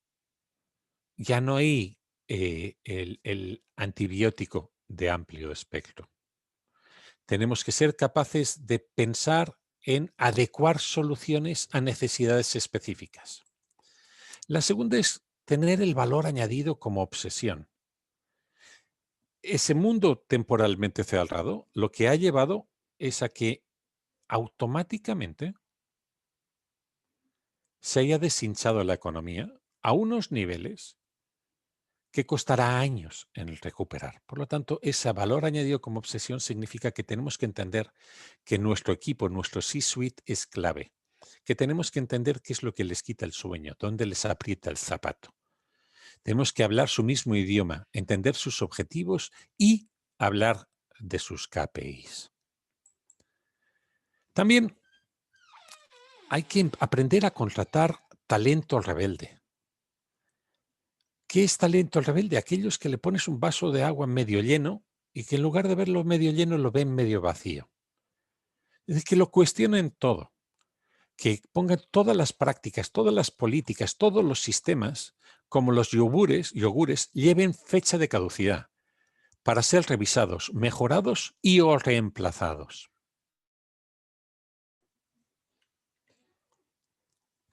Ya no hay el antibiótico de amplio espectro. Tenemos que ser capaces de pensar en adecuar soluciones a necesidades específicas. La segunda es tener el valor añadido como obsesión. Ese mundo temporalmente cerrado lo que ha llevado es a que automáticamente se haya deshinchado la economía a unos niveles que costará años en recuperar. Por lo tanto, ese valor añadido como obsesión significa que tenemos que entender que nuestro equipo, nuestro C-suite es clave, que tenemos que entender qué es lo que les quita el sueño, dónde les aprieta el zapato. Tenemos que hablar su mismo idioma, entender sus objetivos y hablar de sus KPIs. También hay que aprender a contratar talento rebelde. ¿Qué es talento rebelde? Aquellos que le pones un vaso de agua medio lleno y que en lugar de verlo medio lleno lo ven medio vacío. Es decir, que lo cuestionen todo, que pongan todas las prácticas, todas las políticas, todos los sistemas, como los yogures, lleven fecha de caducidad para ser revisados, mejorados y o reemplazados.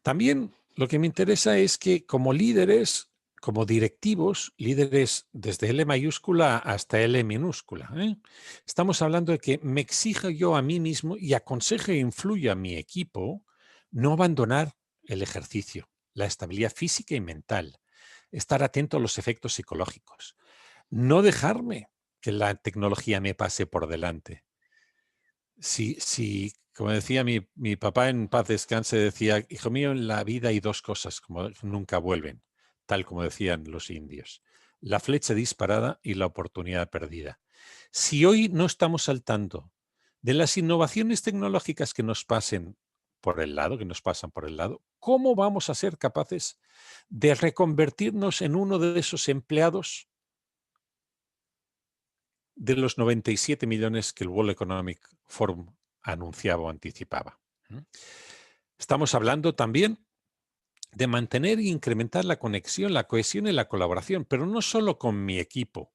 También lo que me interesa es que como líderes como directivos, líderes desde L mayúscula hasta L minúscula, ¿eh? Estamos hablando de que me exijo yo a mí mismo y aconsejo e influyo a mi equipo no abandonar el ejercicio, la estabilidad física y mental, estar atento a los efectos psicológicos, no dejarme que la tecnología me pase por delante. Si, como decía mi papá, en paz descanse, decía: hijo mío, en la vida hay dos cosas como nunca vuelven, tal como decían los indios: la flecha disparada y la oportunidad perdida. Si hoy no estamos al tanto de las innovaciones tecnológicas que nos pasan por el lado, ¿cómo vamos a ser capaces de reconvertirnos en uno de esos empleados de los 97 millones que el World Economic Forum anunciaba o anticipaba? Estamos hablando también de mantener e incrementar la conexión, la cohesión y la colaboración, pero no solo con mi equipo,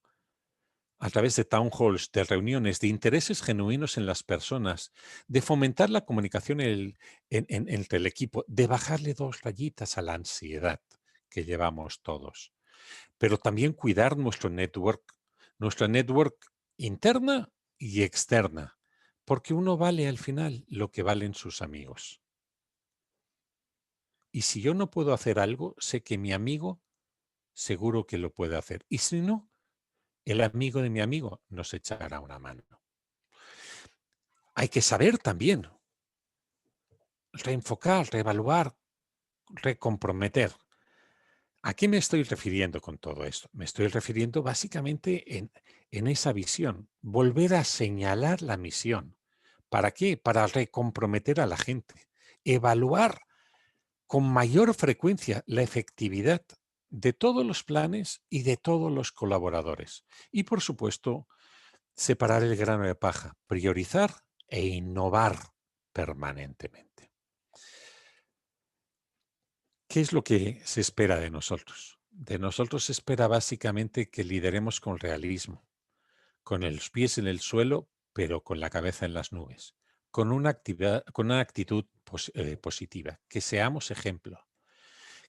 a través de town halls, de reuniones, de intereses genuinos en las personas, de fomentar la comunicación entre el equipo, de bajarle 2 rayitas a la ansiedad que llevamos todos, pero también cuidar nuestra network interna y externa, porque uno vale al final lo que valen sus amigos. Y si yo no puedo hacer algo, sé que mi amigo seguro que lo puede hacer. Y si no, el amigo de mi amigo nos echará una mano. Hay que saber también reenfocar, reevaluar, recomprometer. ¿A qué me estoy refiriendo con todo esto? Me estoy refiriendo básicamente en esa visión, volver a señalar la misión. ¿Para qué? Para recomprometer a la gente, evaluar con mayor frecuencia la efectividad de todos los planes y de todos los colaboradores. Y, por supuesto, separar el grano de paja, priorizar e innovar permanentemente. ¿Qué es lo que se espera de nosotros? De nosotros se espera básicamente que lideremos con realismo, con los pies en el suelo, pero con la cabeza en las nubes, con una actitud positiva, que seamos ejemplo,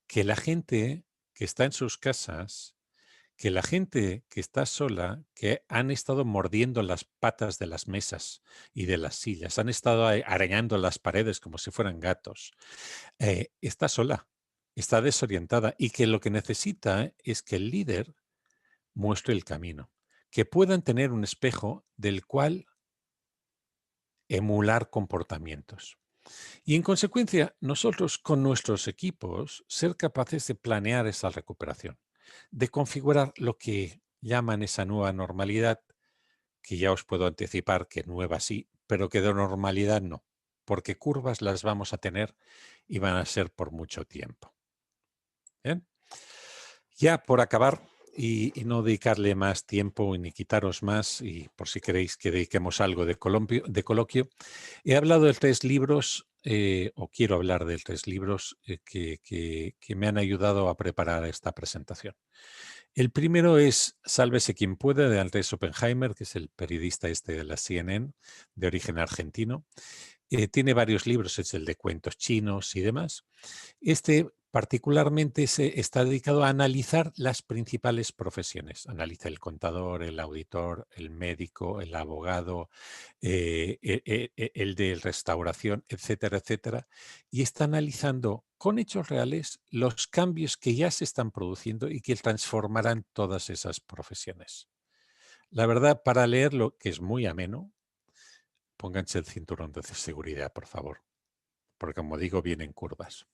que la gente que está en sus casas, que la gente que está sola, que han estado mordiendo las patas de las mesas y de las sillas, han estado arañando las paredes como si fueran gatos, está sola, está desorientada y que lo que necesita es que el líder muestre el camino, que puedan tener un espejo del cual emular comportamientos. Y en consecuencia, nosotros con nuestros equipos ser capaces de planear esa recuperación, de configurar lo que llaman esa nueva normalidad, que ya os puedo anticipar que nueva sí, pero que de normalidad no, porque curvas las vamos a tener y van a ser por mucho tiempo. ¿Bien? Ya por acabar y no dedicarle más tiempo ni quitaros más, y por si queréis que dediquemos algo de coloquio, he hablado de 3 libros, o quiero hablar de 3 libros que me han ayudado a preparar esta presentación. El primero es Sálvese quien pueda, de Andrés Oppenheimer, que es el periodista de la CNN, de origen argentino. Tiene varios libros, es el de cuentos chinos y demás. Este particularmente está dedicado a analizar las principales profesiones. Analiza el contador, el auditor, el médico, el abogado, el de restauración, etcétera, etcétera. Y está analizando con hechos reales los cambios que ya se están produciendo y que transformarán todas esas profesiones. La verdad, para leerlo, que es muy ameno, pónganse el cinturón de seguridad, por favor, porque como digo, vienen curvas.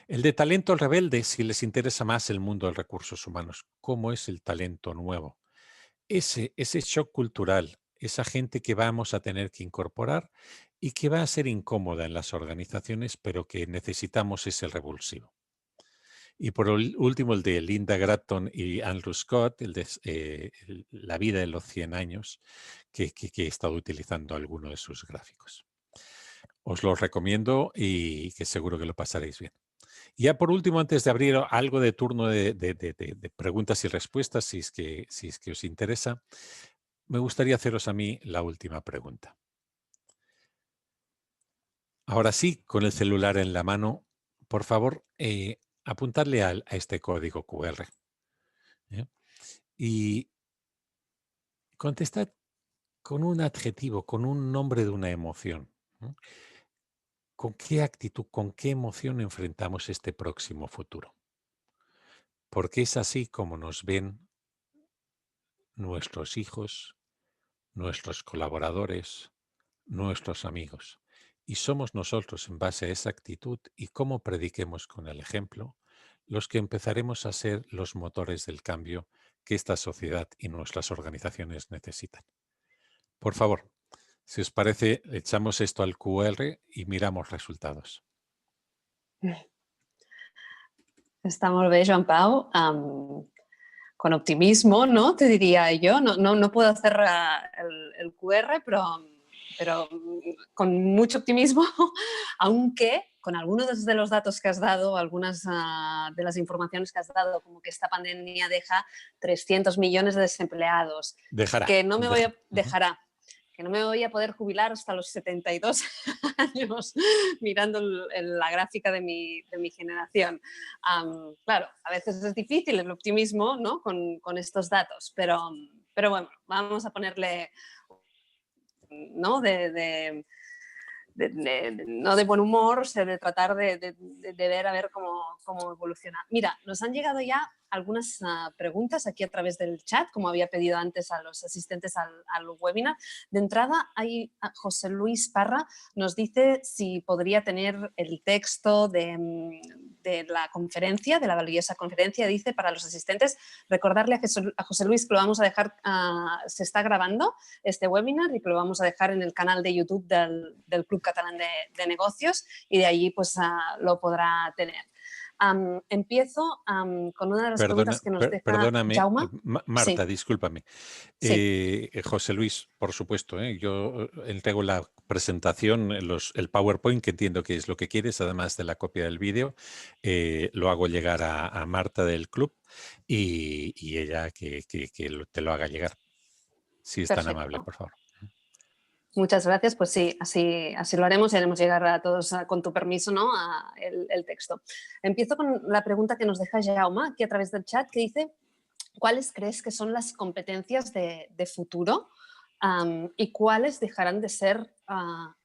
El de talento rebelde, si les interesa más el mundo de recursos humanos, ¿cómo es el talento nuevo? Ese shock cultural, esa gente que vamos a tener que incorporar y que va a ser incómoda en las organizaciones, pero que necesitamos ese revulsivo. Y por último, el de Linda Gratton y Andrew Scott, el de La vida de los 100 años, que he estado utilizando alguno de sus gráficos. Os los recomiendo y que seguro que lo pasaréis bien. Y ya por último, antes de abrir algo de turno de preguntas y respuestas, si es que os interesa, me gustaría haceros a mí la última pregunta. Ahora sí, con el celular en la mano, por favor, apuntarle a este código QR. ¿eh? Y contestad con un adjetivo, con un nombre de una emoción. ¿No? ¿Con qué actitud, con qué emoción enfrentamos este próximo futuro? Porque es así como nos ven nuestros hijos, nuestros colaboradores, nuestros amigos. Y somos nosotros, en base a esa actitud y cómo prediquemos con el ejemplo, los que empezaremos a ser los motores del cambio que esta sociedad y nuestras organizaciones necesitan. Por favor, si os parece, echamos esto al QR y miramos resultados. Està molt bé, Joan Pau. Con optimismo, ¿no? Te diría yo. No puedo hacer el QR, pero con mucho optimismo, aunque con algunos de los datos que has dado, algunas de las informaciones que has dado, como que esta pandemia deja 300 millones de desempleados. Dejará. Que no me voy a... Dejará. Que no me voy a poder jubilar hasta los 72 años mirando la gráfica de mi generación. Claro, a veces es difícil el optimismo, ¿no? con estos datos, pero bueno, vamos a ponerle, ¿no? No de buen humor, o sea, de tratar de ver a ver cómo evoluciona. Mira, nos han llegado ya algunas preguntas aquí a través del chat, como había pedido antes a los asistentes al webinar. De entrada, José Luis Parra nos dice si podría tener el texto de la conferencia, de la valiosa conferencia. Dice para los asistentes, recordarle a José Luis que lo vamos a dejar, se está grabando este webinar y que lo vamos a dejar en el canal de YouTube del Club Catalán de Negocios y de allí pues lo podrá tener. Empiezo con una de las preguntas que nos deja Perdóname, Jaume. Marta, Sí. discúlpame. Sí. José Luis, por supuesto, yo entrego la presentación, el PowerPoint, que entiendo que es lo que quieres, además de la copia del vídeo, lo hago llegar a Marta del club y ella que te lo haga llegar. Si es tan amable, por favor. Muchas gracias. Pues sí, así lo haremos y haremos llegar a todos, con tu permiso, ¿no? el texto. Empiezo con la pregunta que nos deja Jaume aquí a través del chat, que dice, ¿cuáles crees que son las competencias de futuro y cuáles dejarán de ser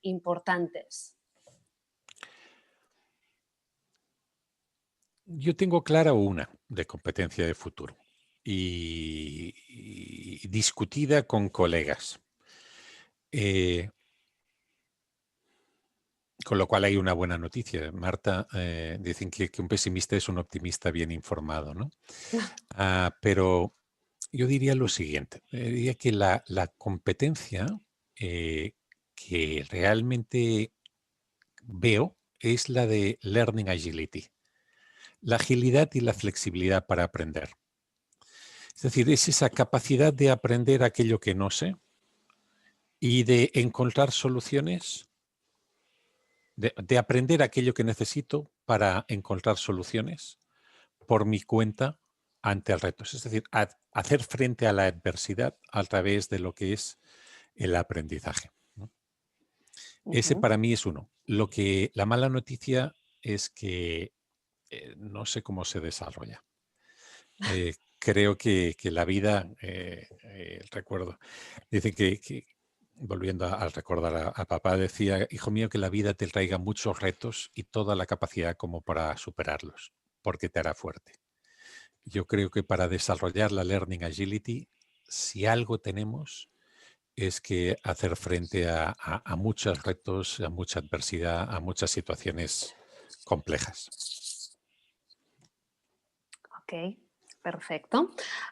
importantes? Yo tengo clara una de competencia de futuro y discutida con colegas. Con lo cual hay una buena noticia. Marta, dicen que un pesimista es un optimista bien informado, ¿no? Pero yo diría lo siguiente. Diría que la competencia que realmente veo es la de Learning Agility. La agilidad y la flexibilidad para aprender. Es decir, es esa capacidad de aprender aquello que no sé y de encontrar soluciones, de aprender aquello que necesito para encontrar soluciones por mi cuenta ante el reto. Es decir, hacer frente a la adversidad a través de lo que es el aprendizaje, ¿no? Ese para mí es uno. La mala noticia es que no sé cómo se desarrolla. Creo que la vida, recuerdo, dice que volviendo a recordar a papá, decía, hijo mío, que la vida te traiga muchos retos y toda la capacidad como para superarlos, porque te hará fuerte. Yo creo que para desarrollar la Learning Agility, si algo tenemos, es que hacer frente a muchos retos, a mucha adversidad, a muchas situaciones complejas. Ok. Perfecto.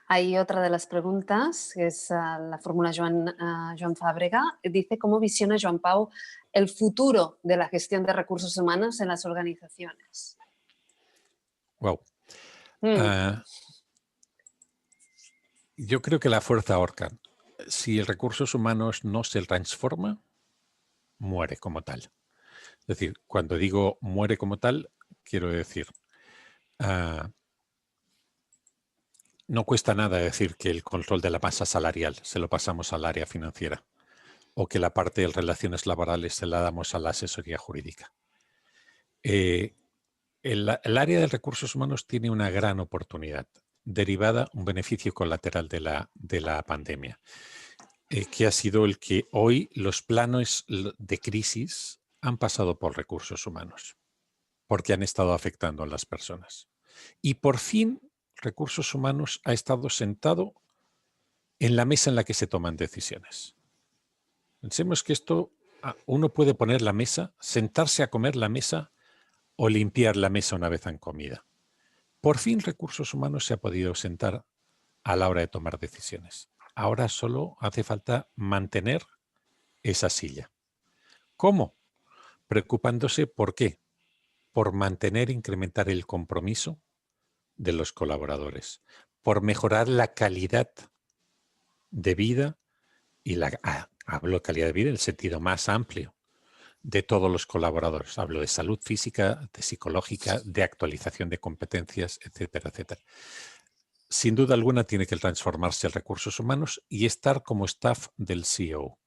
Hay otra de las preguntas, que es la fórmula Joan Fàbrega. Dice, ¿cómo visiona Joan Pau el futuro de la gestión de recursos humanos en las organizaciones? Wow. Yo creo que la fuerza ahorca. Si el recursos humanos no se transforma, muere como tal. Es decir, cuando digo muere como tal, quiero decir... no cuesta nada decir que el control de la masa salarial se lo pasamos al área financiera o que la parte de relaciones laborales se la damos a la asesoría jurídica. El área de recursos humanos tiene una gran oportunidad derivada, un beneficio colateral de la pandemia, que ha sido el que hoy los planos de crisis han pasado por recursos humanos, porque han estado afectando a las personas. Y por fin, recursos humanos ha estado sentado en la mesa en la que se toman decisiones. Pensemos que esto, uno puede poner la mesa, sentarse a comer la mesa o limpiar la mesa una vez han comido. Por fin recursos humanos se ha podido sentar a la hora de tomar decisiones. Ahora solo hace falta mantener esa silla. ¿Cómo? Preocupándose, ¿por qué? Por mantener e incrementar el compromiso de los colaboradores, por mejorar la calidad de vida y hablo de calidad de vida en el sentido más amplio de todos los colaboradores. Hablo de salud física, de psicológica, de actualización de competencias, etcétera, etcétera. Sin duda alguna tiene que transformarse en recursos humanos y estar como staff del CEO.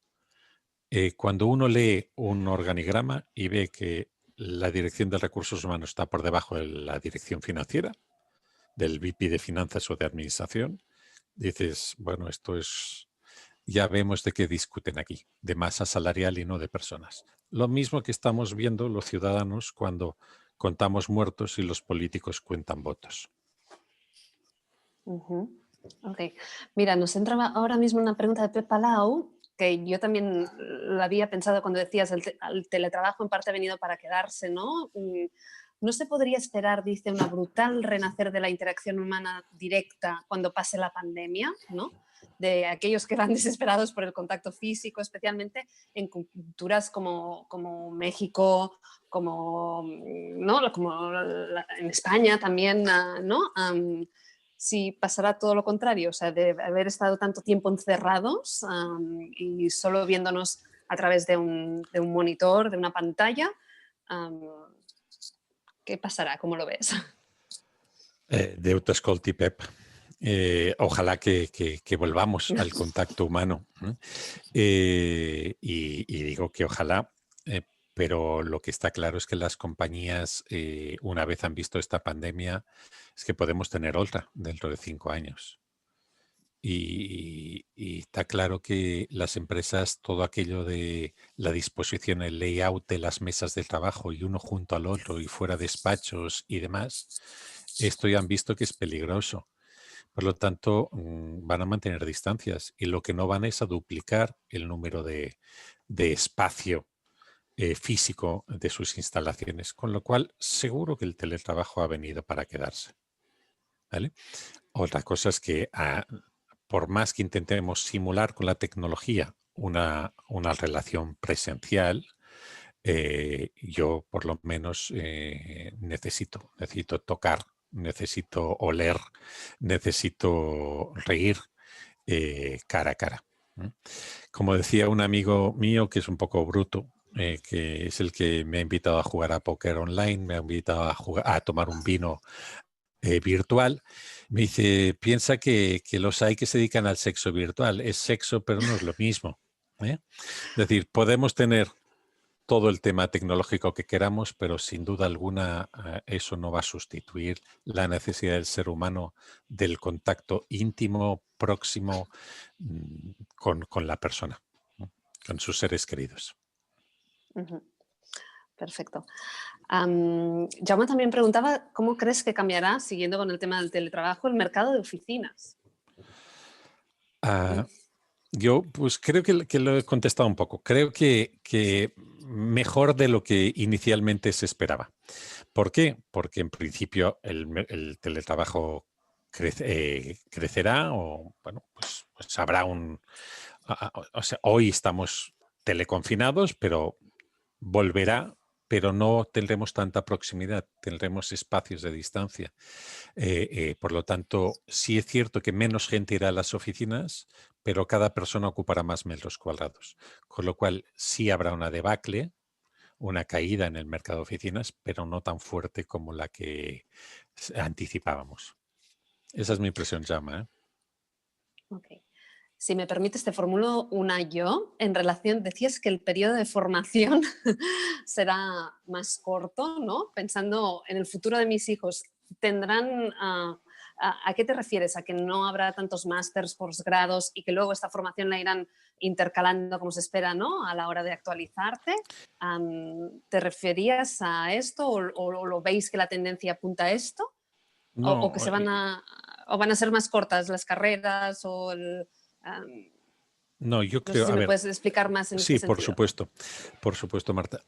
Cuando uno lee un organigrama y ve que la dirección de recursos humanos está por debajo de la dirección financiera, del VP de finanzas o de administración, dices, bueno, esto es... Ya vemos de qué discuten aquí, de masa salarial y no de personas. Lo mismo que estamos viendo los ciudadanos cuando contamos muertos y los políticos cuentan votos. Ok. Mira, nos entra ahora mismo una pregunta de Pep Palau, que yo también la había pensado cuando decías el teletrabajo en parte ha venido para quedarse, ¿no? ¿No se podría esperar, dice, una brutal renacer de la interacción humana directa cuando pase la pandemia, ¿no? De aquellos que van desesperados por el contacto físico, especialmente en culturas como México, como, ¿no? Como en España también, ¿no? Si pasará todo lo contrario, o sea, de haber estado tanto tiempo encerrados y solo viéndonos a través de un monitor, de una pantalla, ¿qué pasará? ¿Cómo lo ves? Déu t'escolti, Pep. Ojalá que volvamos al contacto humano. Y digo que ojalá, pero lo que está claro es que las compañías, una vez han visto esta pandemia, es que podemos tener otra dentro de 5 años. Y está claro que las empresas, todo aquello de la disposición, el layout de las mesas de trabajo y uno junto al otro y fuera despachos y demás, esto ya han visto que es peligroso. Por lo tanto, van a mantener distancias y lo que no van es a duplicar el número de espacio físico de sus instalaciones, con lo cual seguro que el teletrabajo ha venido para quedarse. ¿Vale? Otra cosa es que por más que intentemos simular con la tecnología una relación presencial, yo por lo menos necesito tocar, necesito oler, necesito reír cara a cara. Como decía un amigo mío que es un poco bruto, que es el que me ha invitado a jugar a póker online, me ha invitado a tomar un vino virtual, me dice, piensa que los hay que se dedican al sexo virtual. Es sexo, pero no es lo mismo. Es decir, podemos tener todo el tema tecnológico que queramos, pero sin duda alguna eso no va a sustituir la necesidad del ser humano del contacto íntimo, próximo con la persona, ¿no? Con sus seres queridos. Perfecto. Jaume también preguntaba, ¿cómo crees que cambiará, siguiendo con el tema del teletrabajo, el mercado de oficinas? Yo pues creo que lo he contestado un poco. Creo que mejor de lo que inicialmente se esperaba. ¿Por qué? Porque en principio el teletrabajo crecerá o bueno, pues habrá o sea, hoy estamos teleconfinados, pero volverá, pero no tendremos tanta proximidad, tendremos espacios de distancia. Por lo tanto, sí es cierto que menos gente irá a las oficinas, pero cada persona ocupará más metros cuadrados. Con lo cual, sí habrá una debacle, una caída en el mercado de oficinas, pero no tan fuerte como la que anticipábamos. Esa es mi impresión, Jaume. Ok. Si me permites, te formulo una yo en relación, decías que el periodo de formación será más corto, ¿no? Pensando en el futuro de mis hijos, ¿tendrán ¿A qué te refieres? ¿A que no habrá tantos másters, posgrados y que luego esta formación la irán intercalando como se espera, ¿no? A la hora de actualizarte? ¿Te referías a esto o lo veis que la tendencia apunta a esto? ¿O que No, van a ser más cortas las carreras no, yo no sé creo, si a me ver, puedes explicar más en este sí, sentido. por supuesto, Marta.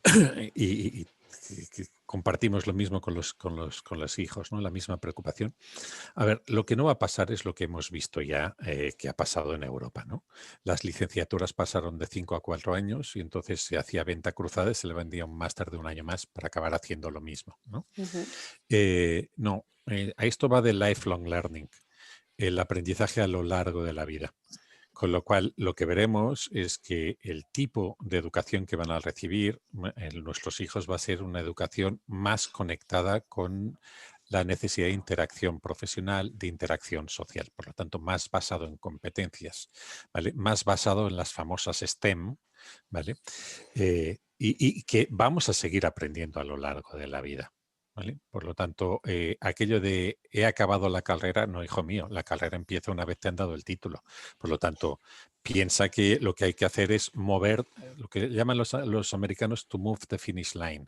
Y que compartimos lo mismo con los hijos, ¿no? La misma preocupación. A ver, lo que no va a pasar es lo que hemos visto ya que ha pasado en Europa, ¿no? Las licenciaturas pasaron de 5 a 4 años y entonces se hacía venta cruzada y se le vendía un máster de un año más para acabar haciendo lo mismo, ¿no? No, a esto va de lifelong learning, el aprendizaje a lo largo de la vida. Con lo cual, lo que veremos es que el tipo de educación que van a recibir nuestros hijos va a ser una educación más conectada con la necesidad de interacción profesional, de interacción social. Por lo tanto, más basado en competencias, ¿vale? Más basado en las famosas STEM, ¿vale? Y que vamos a seguir aprendiendo a lo largo de la vida. ¿Vale? Por lo tanto, aquello de he acabado la carrera, no, hijo mío, la carrera empieza una vez te han dado el título. Por lo tanto, piensa que lo que hay que hacer es mover, lo que llaman los americanos to move the finish line.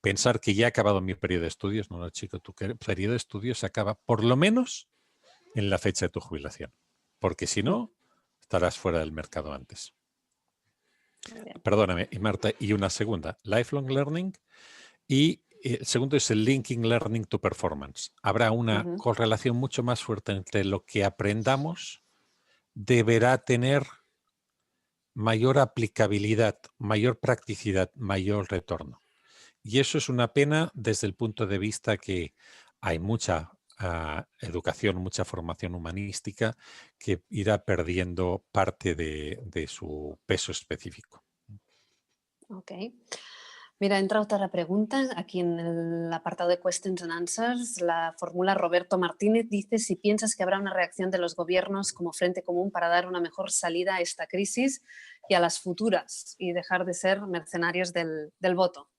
Pensar que ya he acabado mi periodo de estudios. No, no, chico, tu periodo de estudios se acaba por lo menos en la fecha de tu jubilación. Porque si no, estarás fuera del mercado antes. Perdóname, y Marta, y una segunda, lifelong learning, y el segundo es el linking learning to performance. Habrá una correlación mucho más fuerte entre lo que aprendamos, deberá tener mayor aplicabilidad, mayor practicidad, mayor retorno. Y eso es una pena desde el punto de vista que hay mucha educación, mucha formación humanística que irá perdiendo parte de su peso específico. Ok. Mira, entra otra pregunta. Aquí en el apartado de Questions and Answers, la formula Roberto Martínez dice si piensas que habrá una reacción de los gobiernos como frente común para dar una mejor salida a esta crisis y a las futuras y dejar de ser mercenarios del voto.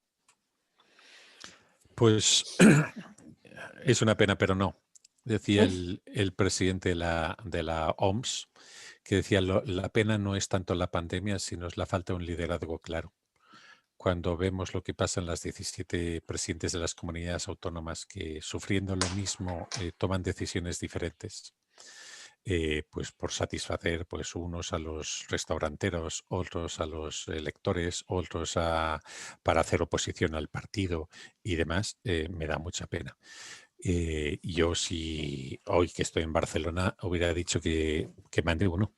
Pues es una pena, pero no. Decía el presidente de la OMS, que decía la pena no es tanto la pandemia, sino es la falta de un liderazgo claro. Cuando vemos lo que pasa en las 17 presidentes de las comunidades autónomas que sufriendo lo mismo toman decisiones diferentes, pues por satisfacer pues unos a los restauranteros, otros a los electores, otros para hacer oposición al partido y demás, me da mucha pena. Yo si hoy que estoy en Barcelona hubiera dicho que mande uno.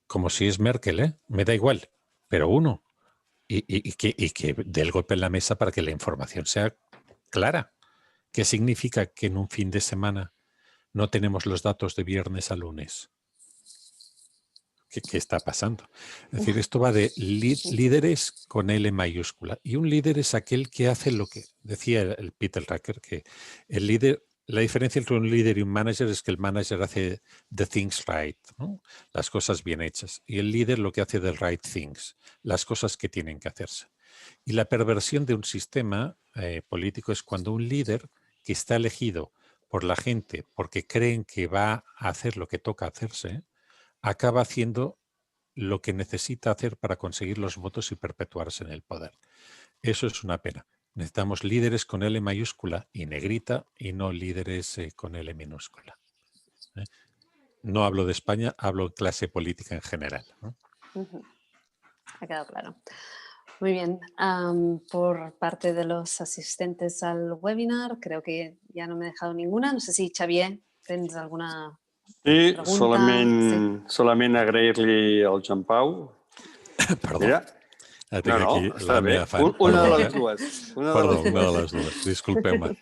Como si es Merkel, me da igual, pero uno. Y que dé el golpe en la mesa para que la información sea clara. ¿Qué significa que en un fin de semana no tenemos los datos de viernes a lunes? ¿Qué está pasando? Es decir, esto va de líderes con L mayúscula. Y un líder es aquel que hace lo que decía el Peter Drucker, que el líder, la diferencia entre un líder y un manager es que el manager hace the things right, ¿no? Las cosas bien hechas. Y el líder lo que hace the right things, las cosas que tienen que hacerse. Y la perversión de un sistema político es cuando un líder que está elegido por la gente porque creen que va a hacer lo que toca hacerse, acaba haciendo lo que necesita hacer para conseguir los votos y perpetuarse en el poder. Eso es una pena. Necesitamos líderes con L mayúscula y negrita y no líderes con L minúscula. No hablo de España, hablo de clase política en general, ¿no? Ha quedado claro. Muy bien. Por parte de los asistentes al webinar, creo que ya no me he dejado ninguna. No sé si, Xavier, tens alguna Sí, pregunta. solament agrair-li al Joan Pau. Perdó. Mira, Ja tinc aquí està la bé. meva fan. Una de Perdó, les dues. Perdó, una de les dues. Disculpeu-me.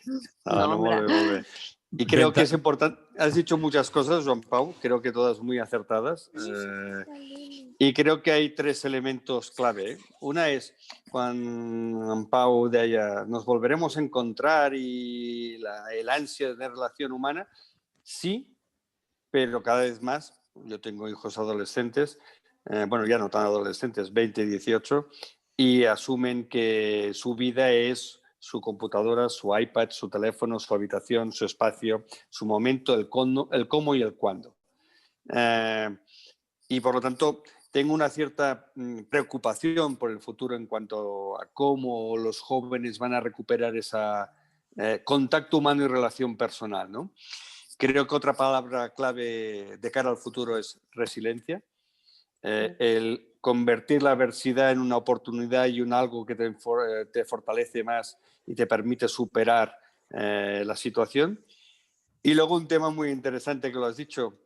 No, muy bien, muy bien. Y creo que es importante, has dicho muchas cosas, Joan Pau, creo que todas muy acertadas. Y creo que hay tres elementos clave. Una es cuando Pau deia nos volveremos a encontrar y el ansia de tener relación humana, sí, pero cada vez más, yo tengo hijos adolescentes, bueno, ya no tan adolescentes, 20, 18, y asumen que su vida es su computadora, su iPad, su teléfono, su habitación, su espacio, su momento, el cómo y el cuándo. Y por lo tanto, tengo una cierta preocupación por el futuro en cuanto a cómo los jóvenes van a recuperar ese contacto humano y relación personal, ¿no? Creo que otra palabra clave de cara al futuro es resiliencia. El convertir la adversidad en una oportunidad y en algo que te fortalece más y te permite superar la situación. Y luego un tema muy interesante que lo has dicho.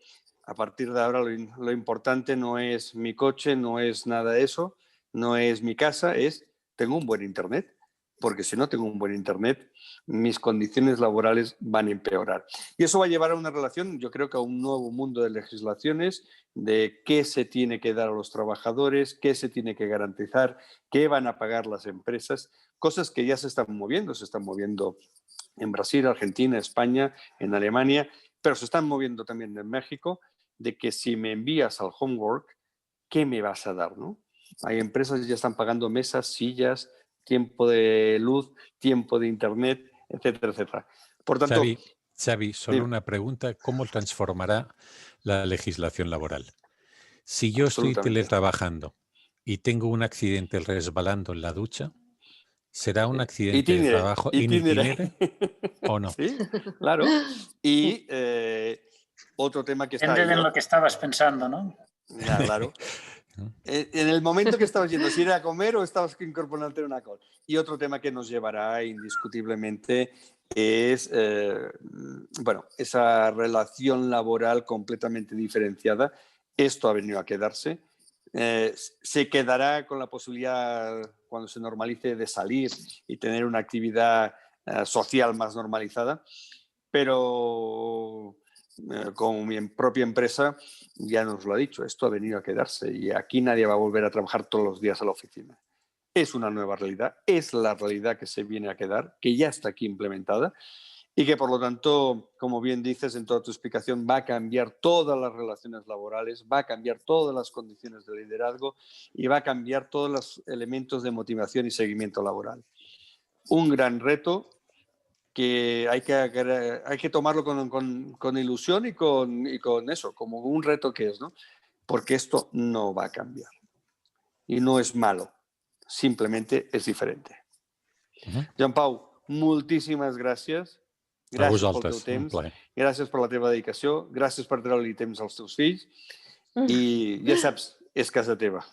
A partir de ahora lo importante no es mi coche, no es nada de eso, no es mi casa, es tengo un buen internet. Porque si no tengo un buen internet, mis condiciones laborales van a empeorar. Y eso va a llevar a una relación, yo creo que a un nuevo mundo de legislaciones, de qué se tiene que dar a los trabajadores, qué se tiene que garantizar, qué van a pagar las empresas, cosas que ya se están moviendo en Brasil, Argentina, España, en Alemania, pero se están moviendo también en México, de que si me envías al homework, ¿qué me vas a dar, no? Hay empresas que ya están pagando mesas, sillas, tiempo de luz, tiempo de internet, etcétera, etcétera. Por tanto, Xavi, solo una pregunta. ¿Cómo transformará la legislación laboral? Si yo estoy teletrabajando y tengo un accidente resbalando en la ducha, ¿será un accidente de trabajo in itinere o no? Sí, claro. Y otro tema que está ahí. Depende de lo que estabas pensando, ¿no? Ya, claro. En el momento que estabas yendo, si era a comer o estabas incorporándote en una cosa. Y otro tema que nos llevará indiscutiblemente es, esa relación laboral completamente diferenciada. Esto ha venido a quedarse. Se quedará con la posibilidad, cuando se normalice, de salir y tener una actividad social más normalizada. Pero como mi propia empresa ya nos lo ha dicho, esto ha venido a quedarse y aquí nadie va a volver a trabajar todos los días a la oficina. Es una nueva realidad, es la realidad que se viene a quedar, que ya está aquí implementada y que por lo tanto, como bien dices en toda tu explicación, va a cambiar todas las relaciones laborales, va a cambiar todas las condiciones de liderazgo y va a cambiar todos los elementos de motivación y seguimiento laboral. Un gran reto que hay que tomarlo con ilusión y con eso, como un reto que es, ¿no? Porque esto no va a cambiar. Y no es malo, simplemente és diferent. Joan Pau, moltíssimes gràcies. Gràcies pel teu temps, gràcies per la teva dedicació, gràcies per treure-li temps als teus fills i ja saps, és casa teva.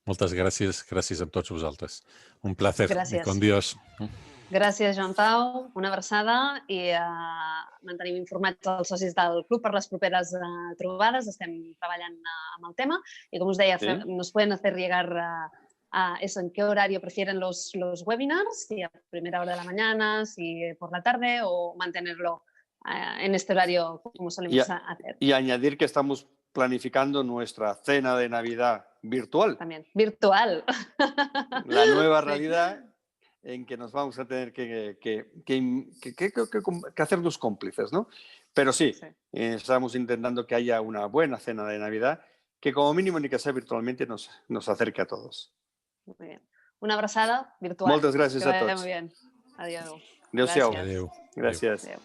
Moltes gràcies, gràcies a tots vosaltres. Un placer. Gràcies. I con Dios. Gràcies, Joan Pau. Una abraçada i mantenim informats els socis del club per les properes trobades. Estem treballant amb el tema i, com us deia, nos pueden hacer llegar eso, en qué horario prefieren los webinars, si a primera hora de la mañana, si por la tarde o mantenerlo en este horario como solemos hacer. Y añadir que estamos planificando nuestra cena de Navidad virtual. También, virtual. La nueva realidad en que nos vamos a tener que hacernos cómplices, ¿no? Pero sí, estamos intentando que haya una buena cena de Navidad que como mínimo ni que sea virtualmente nos acerque a todos. Muy bien. Una abraçada virtual. Moltes gràcies a tots. Muy bien. Adiós. Adéu-siau. Adéu. Gràcies. Adéu.